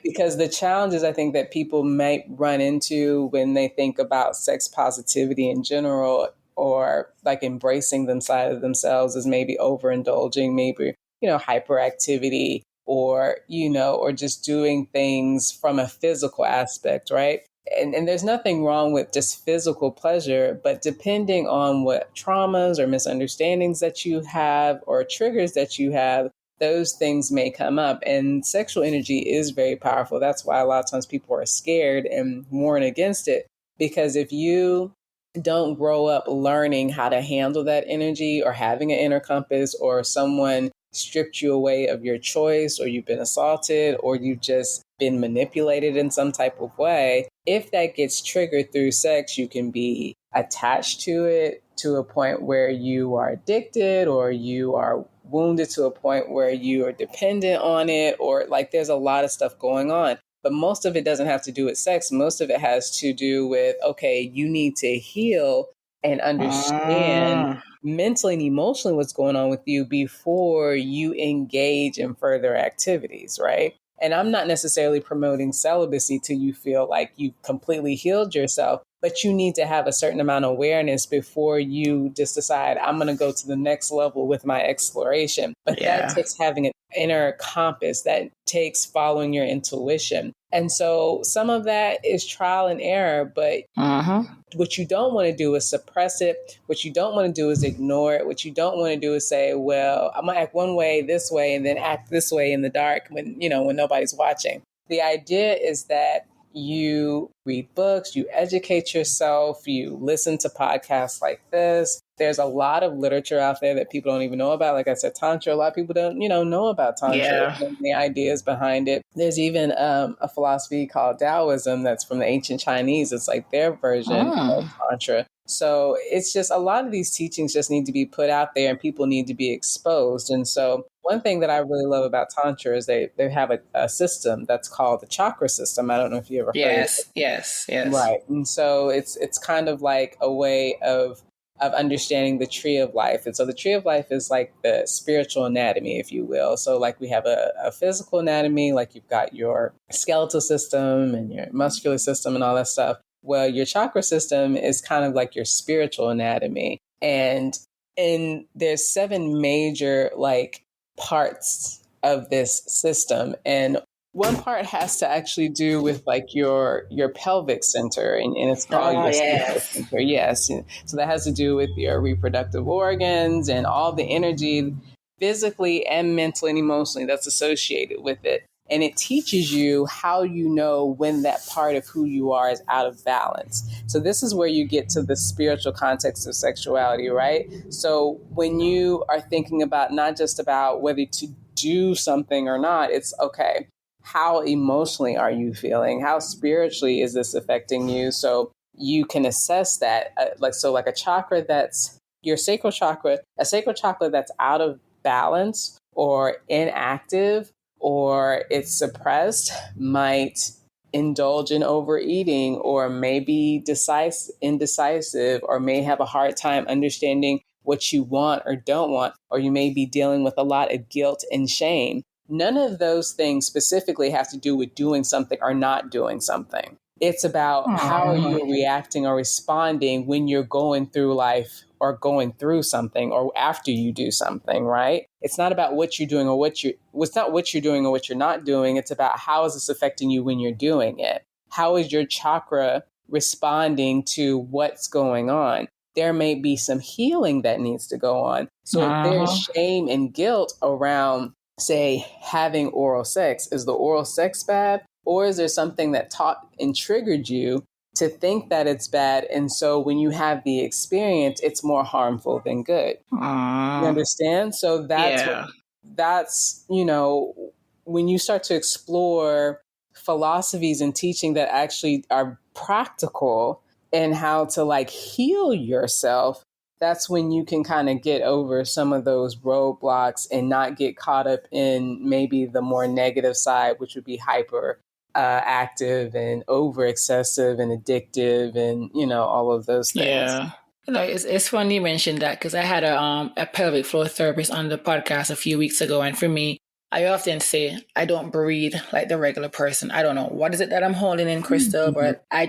Because the challenges I think that people might run into when they think about sex positivity in general, or like embracing them side of themselves, is maybe overindulging, maybe, hyperactivity, or, or just doing things from a physical aspect, right? And there's nothing wrong with just physical pleasure, but depending on what traumas or misunderstandings that you have or triggers that you have, those things may come up. And sexual energy is very powerful. That's why a lot of times people are scared and warn against it. Because if you don't grow up learning how to handle that energy, or having an inner compass, or someone stripped you away of your choice, or you've been assaulted, or you've just been manipulated in some type of way, if that gets triggered through sex, you can be attached to it to a point where you are addicted, or you are wounded to a point where you are dependent on it, or like there's a lot of stuff going on. But most of it doesn't have to do with sex. Most of it has to do with, okay, you need to heal and understand mentally and emotionally what's going on with you before you engage in further activities, right? And I'm not necessarily promoting celibacy till you feel like you've completely healed yourself, but you need to have a certain amount of awareness before you just decide, I'm going to go to the next level with my exploration. But that Yeah. takes having an inner compass, that takes following your intuition. And so some of that is trial and error, but what you don't want to do is suppress it. What you don't want to do is ignore it. What you don't want to do is say, well, I'm going to act one way, this way, and then act this way in the dark when nobody's watching. The idea is that you read books, you educate yourself, you listen to podcasts like this. There's a lot of literature out there that people don't even know about. Like I said, Tantra, a lot of people don't, know about Tantra Yeah. and the ideas behind it. There's even a philosophy called Taoism that's from the ancient Chinese. It's like their version of Tantra. So it's just a lot of these teachings just need to be put out there and people need to be exposed. And so one thing that I really love about Tantra is they have a system that's called the chakra system. I don't know if you ever heard of it. Yes. Right. And so it's kind of like a way of understanding the tree of life. And so the tree of life is like the spiritual anatomy, if you will. So like we have a physical anatomy, like you've got your skeletal system and your muscular system and all that stuff. Well, your chakra system is kind of like your spiritual anatomy. And there's 7 major like parts of this system. And one part has to actually do with like your pelvic center, and it's called your sacral Yes. center. Yes. So that has to do with your reproductive organs and all the energy physically and mentally and emotionally that's associated with it. And it teaches you how you know when that part of who you are is out of balance. So this is where you get to the spiritual context of sexuality, right? So when you are thinking about not just about whether to do something or not, it's okay, how emotionally are you feeling? How spiritually is this affecting you? So you can assess that. Like a chakra that's your sacral chakra, a sacral chakra that's out of balance or inactive or it's suppressed might indulge in overeating or maybe indecisive or may have a hard time understanding what you want or don't want, or you may be dealing with a lot of guilt and shame. None of those things specifically have to do with doing something or not doing something. It's about how you're reacting or responding when you're going through life or going through something or after you do something, right? It's not about what you're doing or it's not what you're doing or what you're not doing. It's about how is this affecting you when you're doing it? How is your chakra responding to what's going on? There may be some healing that needs to go on. So if there's shame and guilt around, say, having oral sex, is the oral sex bad? Or is there something that taught and triggered you to think that it's bad? And so when you have the experience, it's more harmful than good. You understand? So that's, when you start to explore philosophies and teaching that actually are practical and how to like heal yourself, that's when you can kind of get over some of those roadblocks and not get caught up in maybe the more negative side, which would be hyper active and over excessive and addictive and, all of those things. Yeah. It's funny you mentioned that because I had a pelvic floor therapist on the podcast a few weeks ago. And for me, I often say I don't breathe like the regular person. I don't know what is it that I'm holding in, Krystal, but I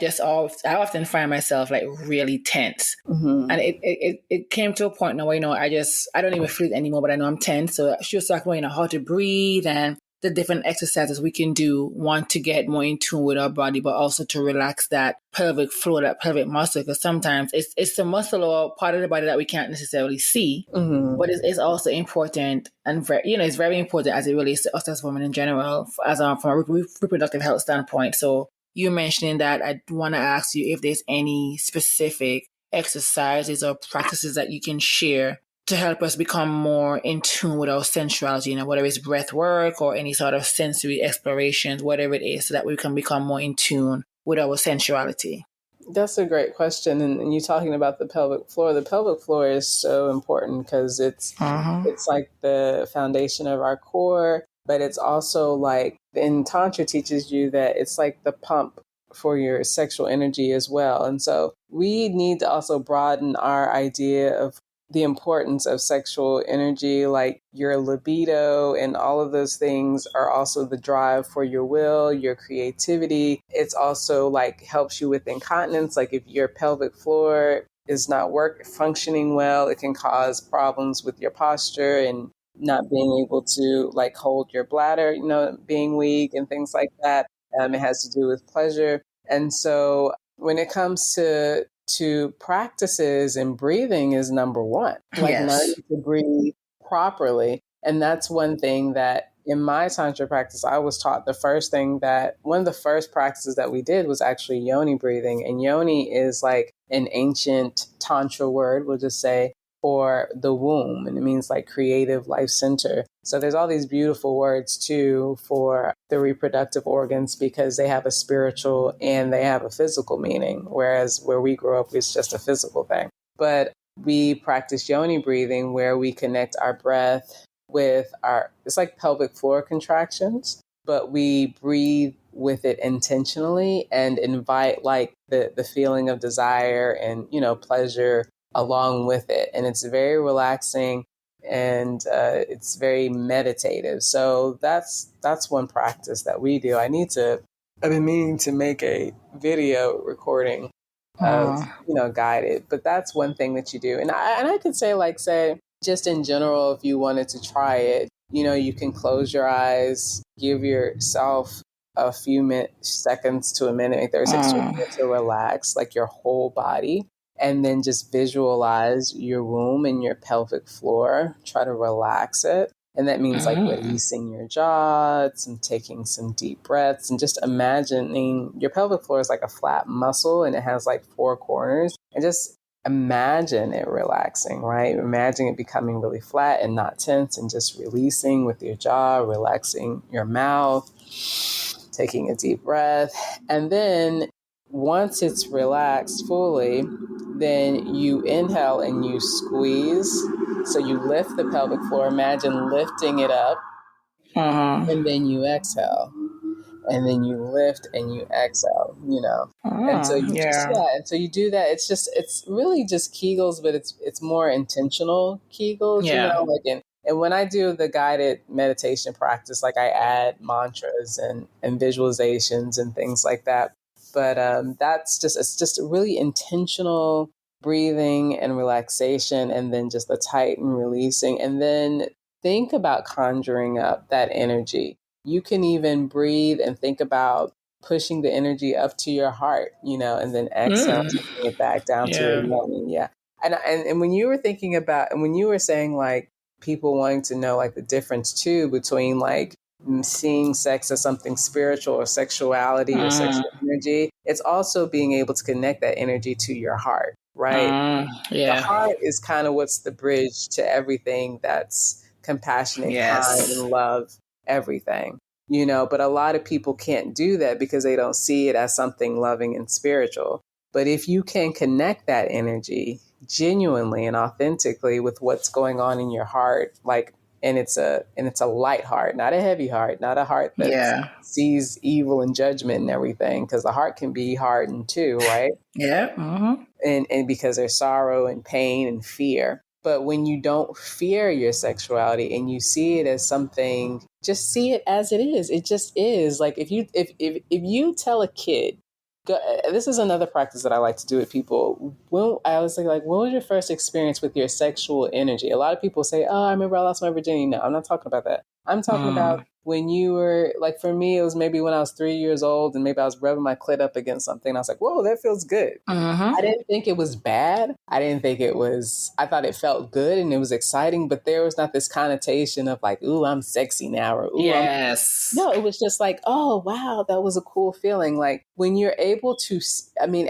often find myself like really tense. And it came to a point now where, I don't even feel it anymore, but I know I'm tense. So she was talking about, how to breathe and the different exercises we can do, one, to get more in tune with our body, but also to relax that pelvic floor, that pelvic muscle, because sometimes it's the muscle or part of the body that we can't necessarily see, but it's also important and it's very important as it relates to us as women in general, from a reproductive health standpoint. So you mentioning that, I want to ask you if there's any specific exercises or practices that you can share to help us become more in tune with our sensuality, whether it's breath work or any sort of sensory explorations, whatever it is, so that we can become more in tune with our sensuality. That's a great question. And you're talking about the pelvic floor. The pelvic floor is so important because it's like the foundation of our core, but it's also like, in Tantra teaches you that it's like the pump for your sexual energy as well. And so we need to also broaden our idea of the importance of sexual energy, like your libido and all of those things are also the drive for your will, your creativity. It's also like helps you with incontinence. Like if your pelvic floor is not functioning well, it can cause problems with your posture and not being able to like hold your bladder, being weak and things like that. It has to do with pleasure. And so when it comes to practices, and breathing is number one, like Yes. learning to breathe properly. And that's one thing that in my Tantra practice, I was taught one of the first practices that we did was actually yoni breathing. And yoni is like an ancient Tantra word, we'll just say, for the womb, and it means like creative life center. So there's all these beautiful words too for the reproductive organs because they have a spiritual and they have a physical meaning, whereas where we grew up it's just a physical thing. But we practice yoni breathing where we connect our breath with it's like pelvic floor contractions, but we breathe with it intentionally and invite like the feeling of desire and pleasure along with it. And it's very relaxing and it's very meditative. So that's one practice that we do. I've been meaning to make a video recording of, guided, but that's one thing that you do. And I could say just in general, if you wanted to try it, you can close your eyes, give yourself a few seconds to a minute, maybe 30 seconds to a minute to relax like your whole body. And then just visualize your womb and your pelvic floor. Try to relax it. And that means like releasing your jaw, taking some deep breaths, and just imagining your pelvic floor is like a flat muscle and it has like 4 corners. And just imagine it relaxing, right? Imagine it becoming really flat and not tense, and just releasing with your jaw, relaxing your mouth, taking a deep breath. And then once it's relaxed fully, then you inhale and you squeeze. So you lift the pelvic floor, imagine lifting it up, and then you exhale. And then you lift and you exhale, And so you and so you do that. It's really just Kegels, but it's more intentional Kegels, and when I do the guided meditation practice, like I add mantras and visualizations and things like that. But it's just a really intentional breathing and relaxation, and then just the tight and releasing. And then think about conjuring up that energy. You can even breathe and think about pushing the energy up to your heart, and then exhale, taking it back down to a yoni. Yeah. And when you were thinking about, and when you were saying like people wanting to know like the difference too between like seeing sex as something spiritual or sexuality or sexual energy, it's also being able to connect that energy to your heart, right? The heart is kind of what's the bridge to everything that's compassionate, kind, and love everything, but a lot of people can't do that because they don't see it as something loving and spiritual. But if you can connect that energy genuinely and authentically with what's going on in your heart, and it's a light heart, not a heavy heart, not a heart that sees evil and judgment and everything, because the heart can be hardened too, right? And because there's sorrow and pain and fear. But when you don't fear your sexuality and you see it as something, just see it as it is. It just is. Like if you tell a kid, this is another practice that I like to do with people. When I was like, when was your first experience with your sexual energy? A lot of people say, oh, I remember I lost my virginity. No, I'm not talking about that. I'm talking about when you were, like, for me, it was maybe when I was 3 years old and maybe I was rubbing my clit up against something. And I was like, whoa, that feels good. I didn't think it was bad. I thought it felt good and it was exciting, but there was not this connotation of like, ooh, I'm sexy now, or ooh, no, it was just like, oh, wow, that was a cool feeling. Like when you're able to,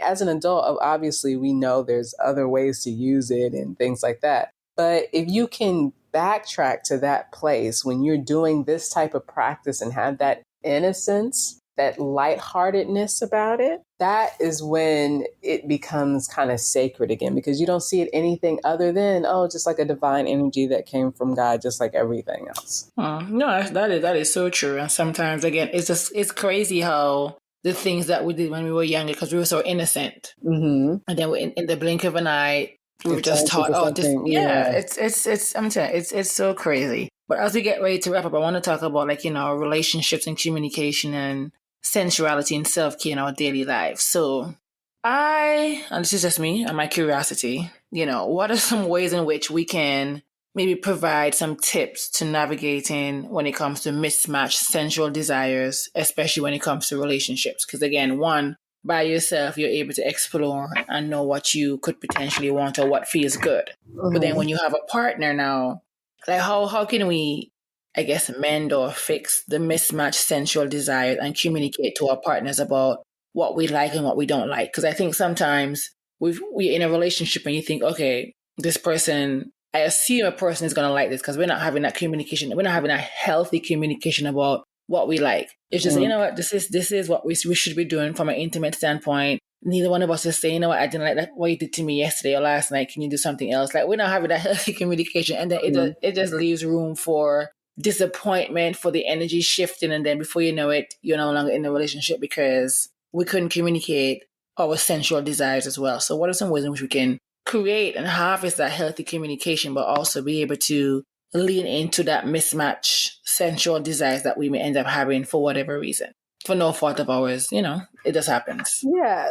as an adult, obviously we know there's other ways to use it and things like that. But if you can backtrack to that place when you're doing this type of practice and have that innocence, that lightheartedness about it, that is when it becomes kind of sacred again, because you don't see it anything other than, oh, just like a divine energy that came from God, just like everything else. No, that is so true. And sometimes, again, it's crazy how the things that we did when we were younger, because we were so innocent. And then in the blink of an eye, We've It just turns taught, into oh, this, something, yeah, yeah. I'm telling you, it's so crazy. But as we get ready to wrap up, I want to talk about, like, relationships and communication and sensuality and self-care in our daily lives. So and this is just me and my curiosity, what are some ways in which we can maybe provide some tips to navigating when it comes to mismatched sensual desires, especially when it comes to relationships? Because again, one, by yourself, you're able to explore and know what you could potentially want or what feels good. But then Mhm. when you have a partner now, like how can we, I guess, mend or fix the mismatched sensual desires and communicate to our partners about what we like and what we don't like? Because I think sometimes we're in a relationship and you think, okay, this person, I assume a person is going to like this because we're not having that communication. We're not having a healthy communication about what we like. It's just, you Mhm. know what, this is what we should be doing from an intimate standpoint. Neither one of us is saying, you know what, I didn't like that, what you did to me yesterday or last night. Can you do something else? Like, we're not having that healthy communication. And then Mhm. it just leaves room for disappointment, for the energy shifting. And then before you know it, you're no longer in the relationship because we couldn't communicate our sensual desires as well. So what are some ways in which we can create and harvest that healthy communication, but also be able to lean into that mismatch sensual desires that we may end up having for whatever reason, for no fault of ours? It just happens. Yeah,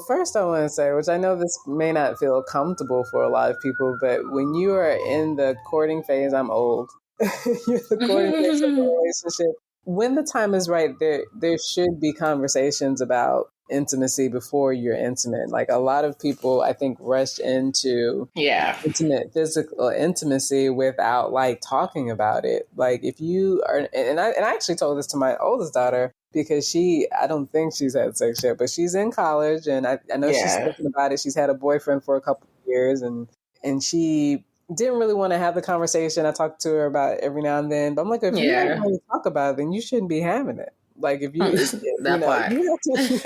first I want to say, which I know this may not feel comfortable for a lot of people, but when you are in the courting phase, I'm old. You're the courting phase of a relationship. When the time is right, there should be conversations about intimacy before you're intimate. Like a lot of people, I think, rush into Yeah. intimate physical intimacy without like talking about it. Like if you are, and I actually told this to my oldest daughter because I don't think she's had sex yet, but she's in college and I know she's Yeah. thinking about it. She's had a boyfriend for a couple of years and she didn't really want to have the conversation. I talked to her about it every now and then, but I'm like, if you don't Yeah. want to talk about it, then you shouldn't be having it. Like That part. you have to.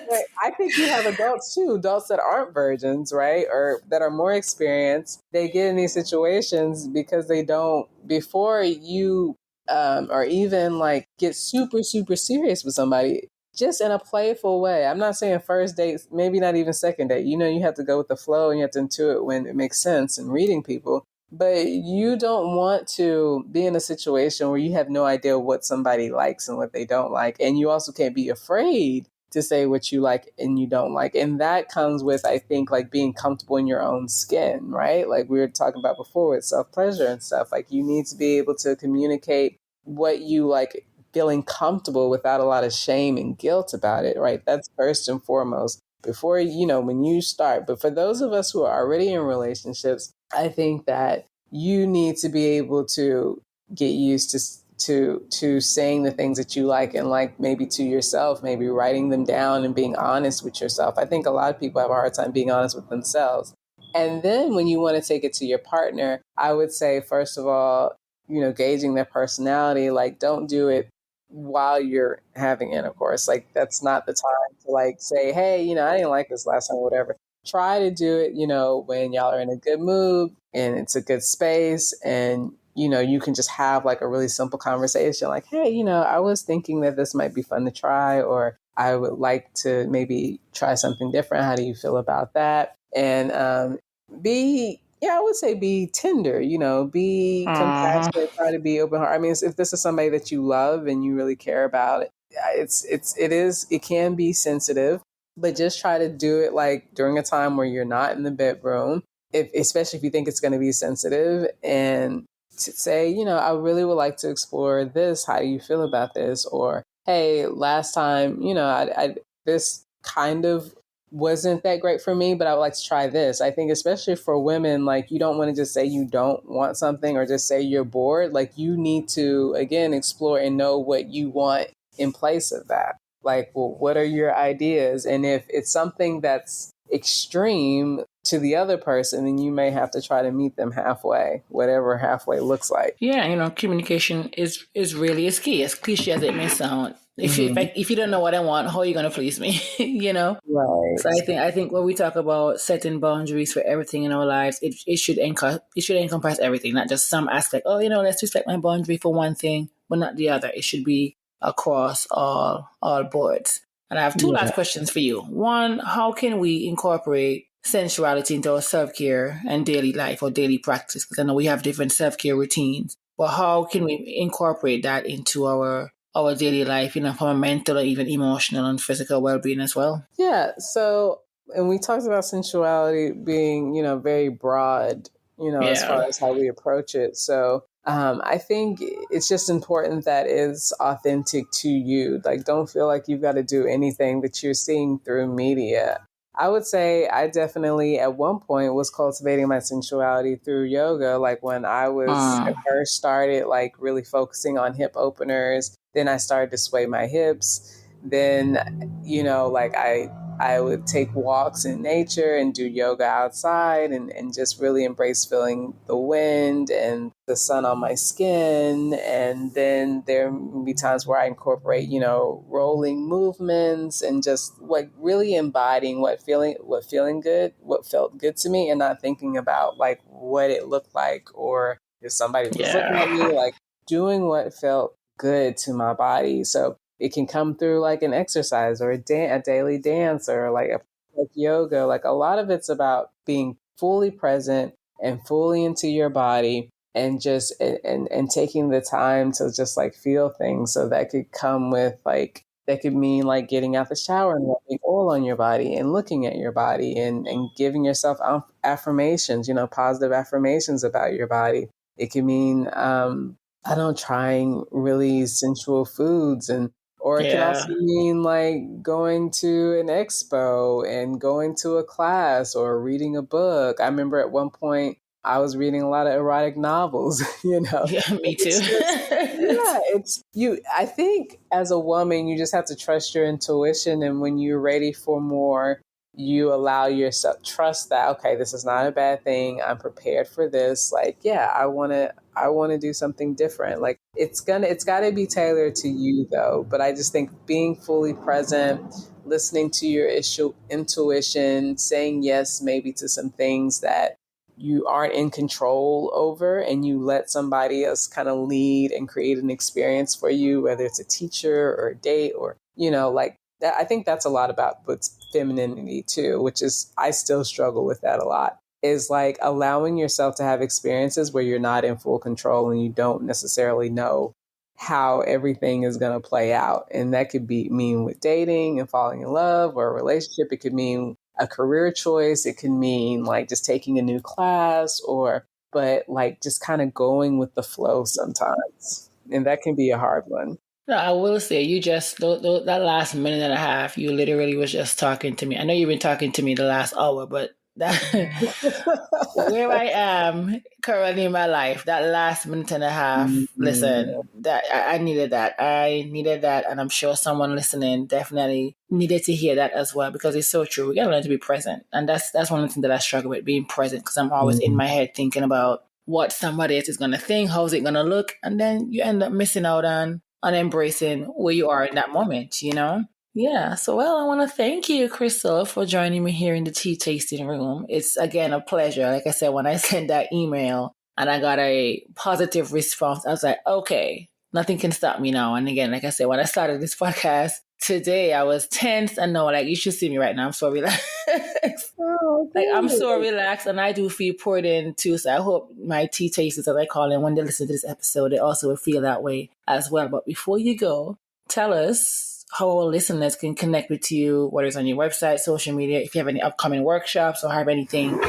Right. I think you have adults too, adults that aren't virgins, right? Or that are more experienced. They get in these situations because they don't, before you, or even like get super, super serious with somebody, just in a playful way. I'm not saying first date, maybe not even second date. You have to go with the flow and you have to intuit when it makes sense in reading people. But you don't want to be in a situation where you have no idea what somebody likes and what they don't like. And you also can't be afraid to say what you like and you don't like. And that comes with, I think, like being comfortable in your own skin, right? Like we were talking about before with self pleasure and stuff. Like you need to be able to communicate what you like, feeling comfortable without a lot of shame and guilt about it, right? That's first and foremost before, when you start. But for those of us who are already in relationships, I think that you need to be able to get used to saying the things that you like and like maybe to yourself, maybe writing them down and being honest with yourself. I think a lot of people have a hard time being honest with themselves. And then when you want to take it to your partner, I would say, first of all, gauging their personality, like don't do it while you're having intercourse. Like that's not the time to like say, hey, I didn't like this last time, or whatever. Try to do it, when y'all are in a good mood and it's a good space and you can just have like a really simple conversation like, hey, I was thinking that this might be fun to try, or I would like to maybe try something different. How do you feel about that? And I would say be tender, be Uh-huh. compassionate, try to be open heart. I mean, if this is somebody that you love and you really care about, it can be sensitive, but just try to do it like during a time where you're not in the bedroom, especially if you think it's going to be sensitive, and to say, I really would like to explore this. How do you feel about this? Or, hey, last time, this kind of wasn't that great for me, but I would like to try this. I think especially for women, like you don't want to just say you don't want something or just say you're bored. Like you need to, again, explore and know what you want in place of that. Like, well, what are your ideas? And if it's something that's extreme to the other person, then you may have to try to meet them halfway, whatever halfway looks like. Yeah, communication is really is key. As cliche as it may sound, Mm-hmm. if you don't know what I want, how are you gonna please me? Right. So I think when we talk about setting boundaries for everything in our lives, it should encompass everything, not just some aspect. Oh, let's respect my boundary for one thing, but not the other. It should be across all boards. And I have two Yeah. last questions for you. One, how can we incorporate sensuality into our self-care and daily life or daily practice? Because I know we have different self-care routines, but how can we incorporate that into our daily life, from a mental or even emotional and physical well-being as well? Yeah. So, and we talked about sensuality being, very broad, as far Yeah. as how we approach it. So, I think it's just important that it's authentic to you. Like, don't feel like you've got to do anything that you're seeing through media. I would say I definitely at one point was cultivating my sensuality through yoga. Like when I was Mm, first started, like really focusing on hip openers, then I started to sway my hips. Then, like I would take walks in nature and do yoga outside and just really embrace feeling the wind and the sun on my skin. And then there will be times where I incorporate, rolling movements and just like really embodying what felt good to me and not thinking about like what it looked like or if somebody was looking at me, yeah. like doing what felt good to my body. So it can come through like an exercise or a daily dance or like yoga. Like a lot of it's about being fully present and fully into your body and just and taking the time to just like feel things. So that could come with like that could mean like getting out the shower and rubbing oil on your body and looking at your body and giving yourself affirmations, positive affirmations about your body. It can mean I don't trying really sensual foods and or it could Yeah. also mean like going to an expo and going to a class or reading a book. I remember at one point I was reading a lot of erotic novels, Yeah, me too. It's just, yeah, it's you. I think as a woman, you just have to trust your intuition. And when you're ready for more, you allow yourself, trust that, okay, this is not a bad thing. I'm prepared for this. Like, yeah, I want to do something different. Like it's got to be tailored to you though. But I just think being fully present, listening to your intuition, saying yes maybe to some things that you aren't in control over and you let somebody else kind of lead and create an experience for you, whether it's a teacher or a date or, like that. I think that's a lot about what's femininity too, which is, I still struggle with that a lot, is like allowing yourself to have experiences where you're not in full control and you don't necessarily know how everything is going to play out. And that could be mean with dating and falling in love or a relationship. It could mean a career choice. It can mean like just taking a new class but like just kind of going with the flow sometimes. And that can be a hard one. No, I will say you just that last minute and a half, you literally was just talking to me. I know you've been talking to me the last hour, but that where I am currently in my life, that last minute and a half, Mhm. listen, that I needed that. I needed that, and I'm sure someone listening definitely needed to hear that as well because it's so true. We gotta learn to be present, and that's one of the things that I struggle with, being present, because I'm always in my head thinking about what somebody else is gonna think, how's it gonna look, and then you end up missing out on embracing where you are in that moment. Yeah, so well, I want to thank you, Krystal, for joining me here in the tea tasting room. It's again a pleasure. Like I said, when I sent that email and I got a positive response, I was like, okay, nothing can stop me now. And again, like I said, when I started this podcast today, I was tense and no, like you should see me right now. I'm so relaxed. Oh, Like I'm so good. relaxed and I do feel poured in too. So I hope my tea tasters, as I call them, when they listen to this episode, they also will feel that way as well. But before you go, tell us how our listeners can connect with you, whether it's on your website, social media, if you have any upcoming workshops or have anything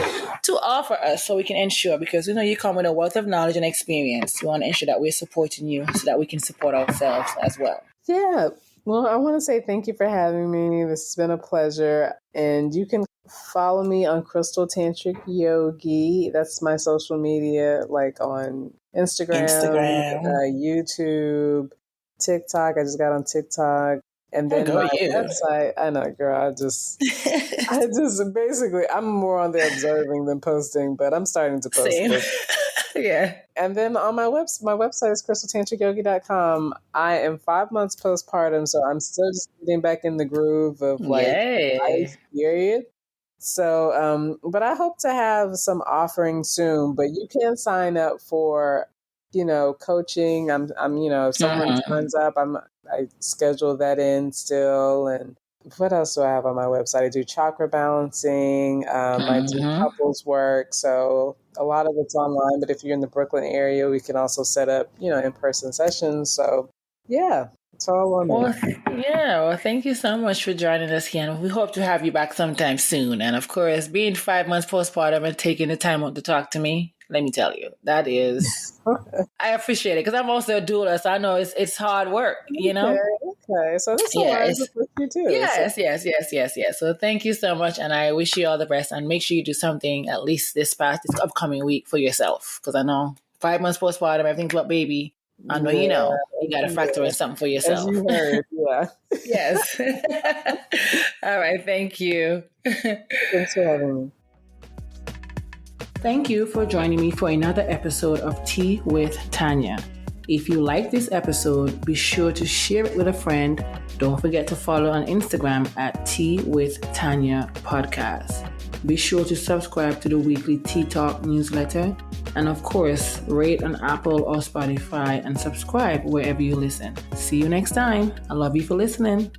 to offer us so we can ensure, because we know you come with a wealth of knowledge and experience. We want to ensure that we're supporting you so that we can support ourselves as well. Yeah. Well, I want to say thank you for having me. This has been a pleasure. And you can follow me on Krystal Tantric Yogi. That's my social media, like on Instagram, Instagram. YouTube, TikTok. I just got on TikTok. And Oh, then go my you. website, I know, girl, I just basically, I'm more on there observing than posting, but I'm starting to post Same. this. Yeah. And then on my website is krystaltantricyogi.com. I am 5 months postpartum, so I'm still just getting back in the groove of like life Yay. period. So, but I hope to have some offerings soon. But you can sign up for, coaching. If someone Mhm. signs up, I schedule that in still, and what else do I have on my website? I do chakra balancing. I do Mm-hmm. couples work. So a lot of it's online, but if you're in the Brooklyn area, we can also set up, in-person sessions. So yeah, it's all on Well, there. yeah. Well, thank you so much for joining us here. And we hope to have you back sometime soon. And of course, being 5 months postpartum and taking the time out to talk to me, let me tell you, that is, I appreciate it because I'm also a doula, so I know it's hard work, Okay, okay. So this Yeah, aligns it's with you too. So yes. So thank you so much, and I wish you all the best. And make sure you do something at least this upcoming week for yourself, because I know 5 months postpartum, everything's about baby. I know yeah, you got to factor in yeah. something for As yourself. you heard, yeah. Yes. All right. Thank you. Thanks for having me. Thank you for joining me for another episode of Tea with Tanya. If you like this episode, be sure to share it with a friend. Don't forget to follow on Instagram at Tea with Tanya Podcast. Be sure to subscribe to the weekly Tea Talk newsletter. And of course, rate on Apple or Spotify and subscribe wherever you listen. See you next time. I love you for listening.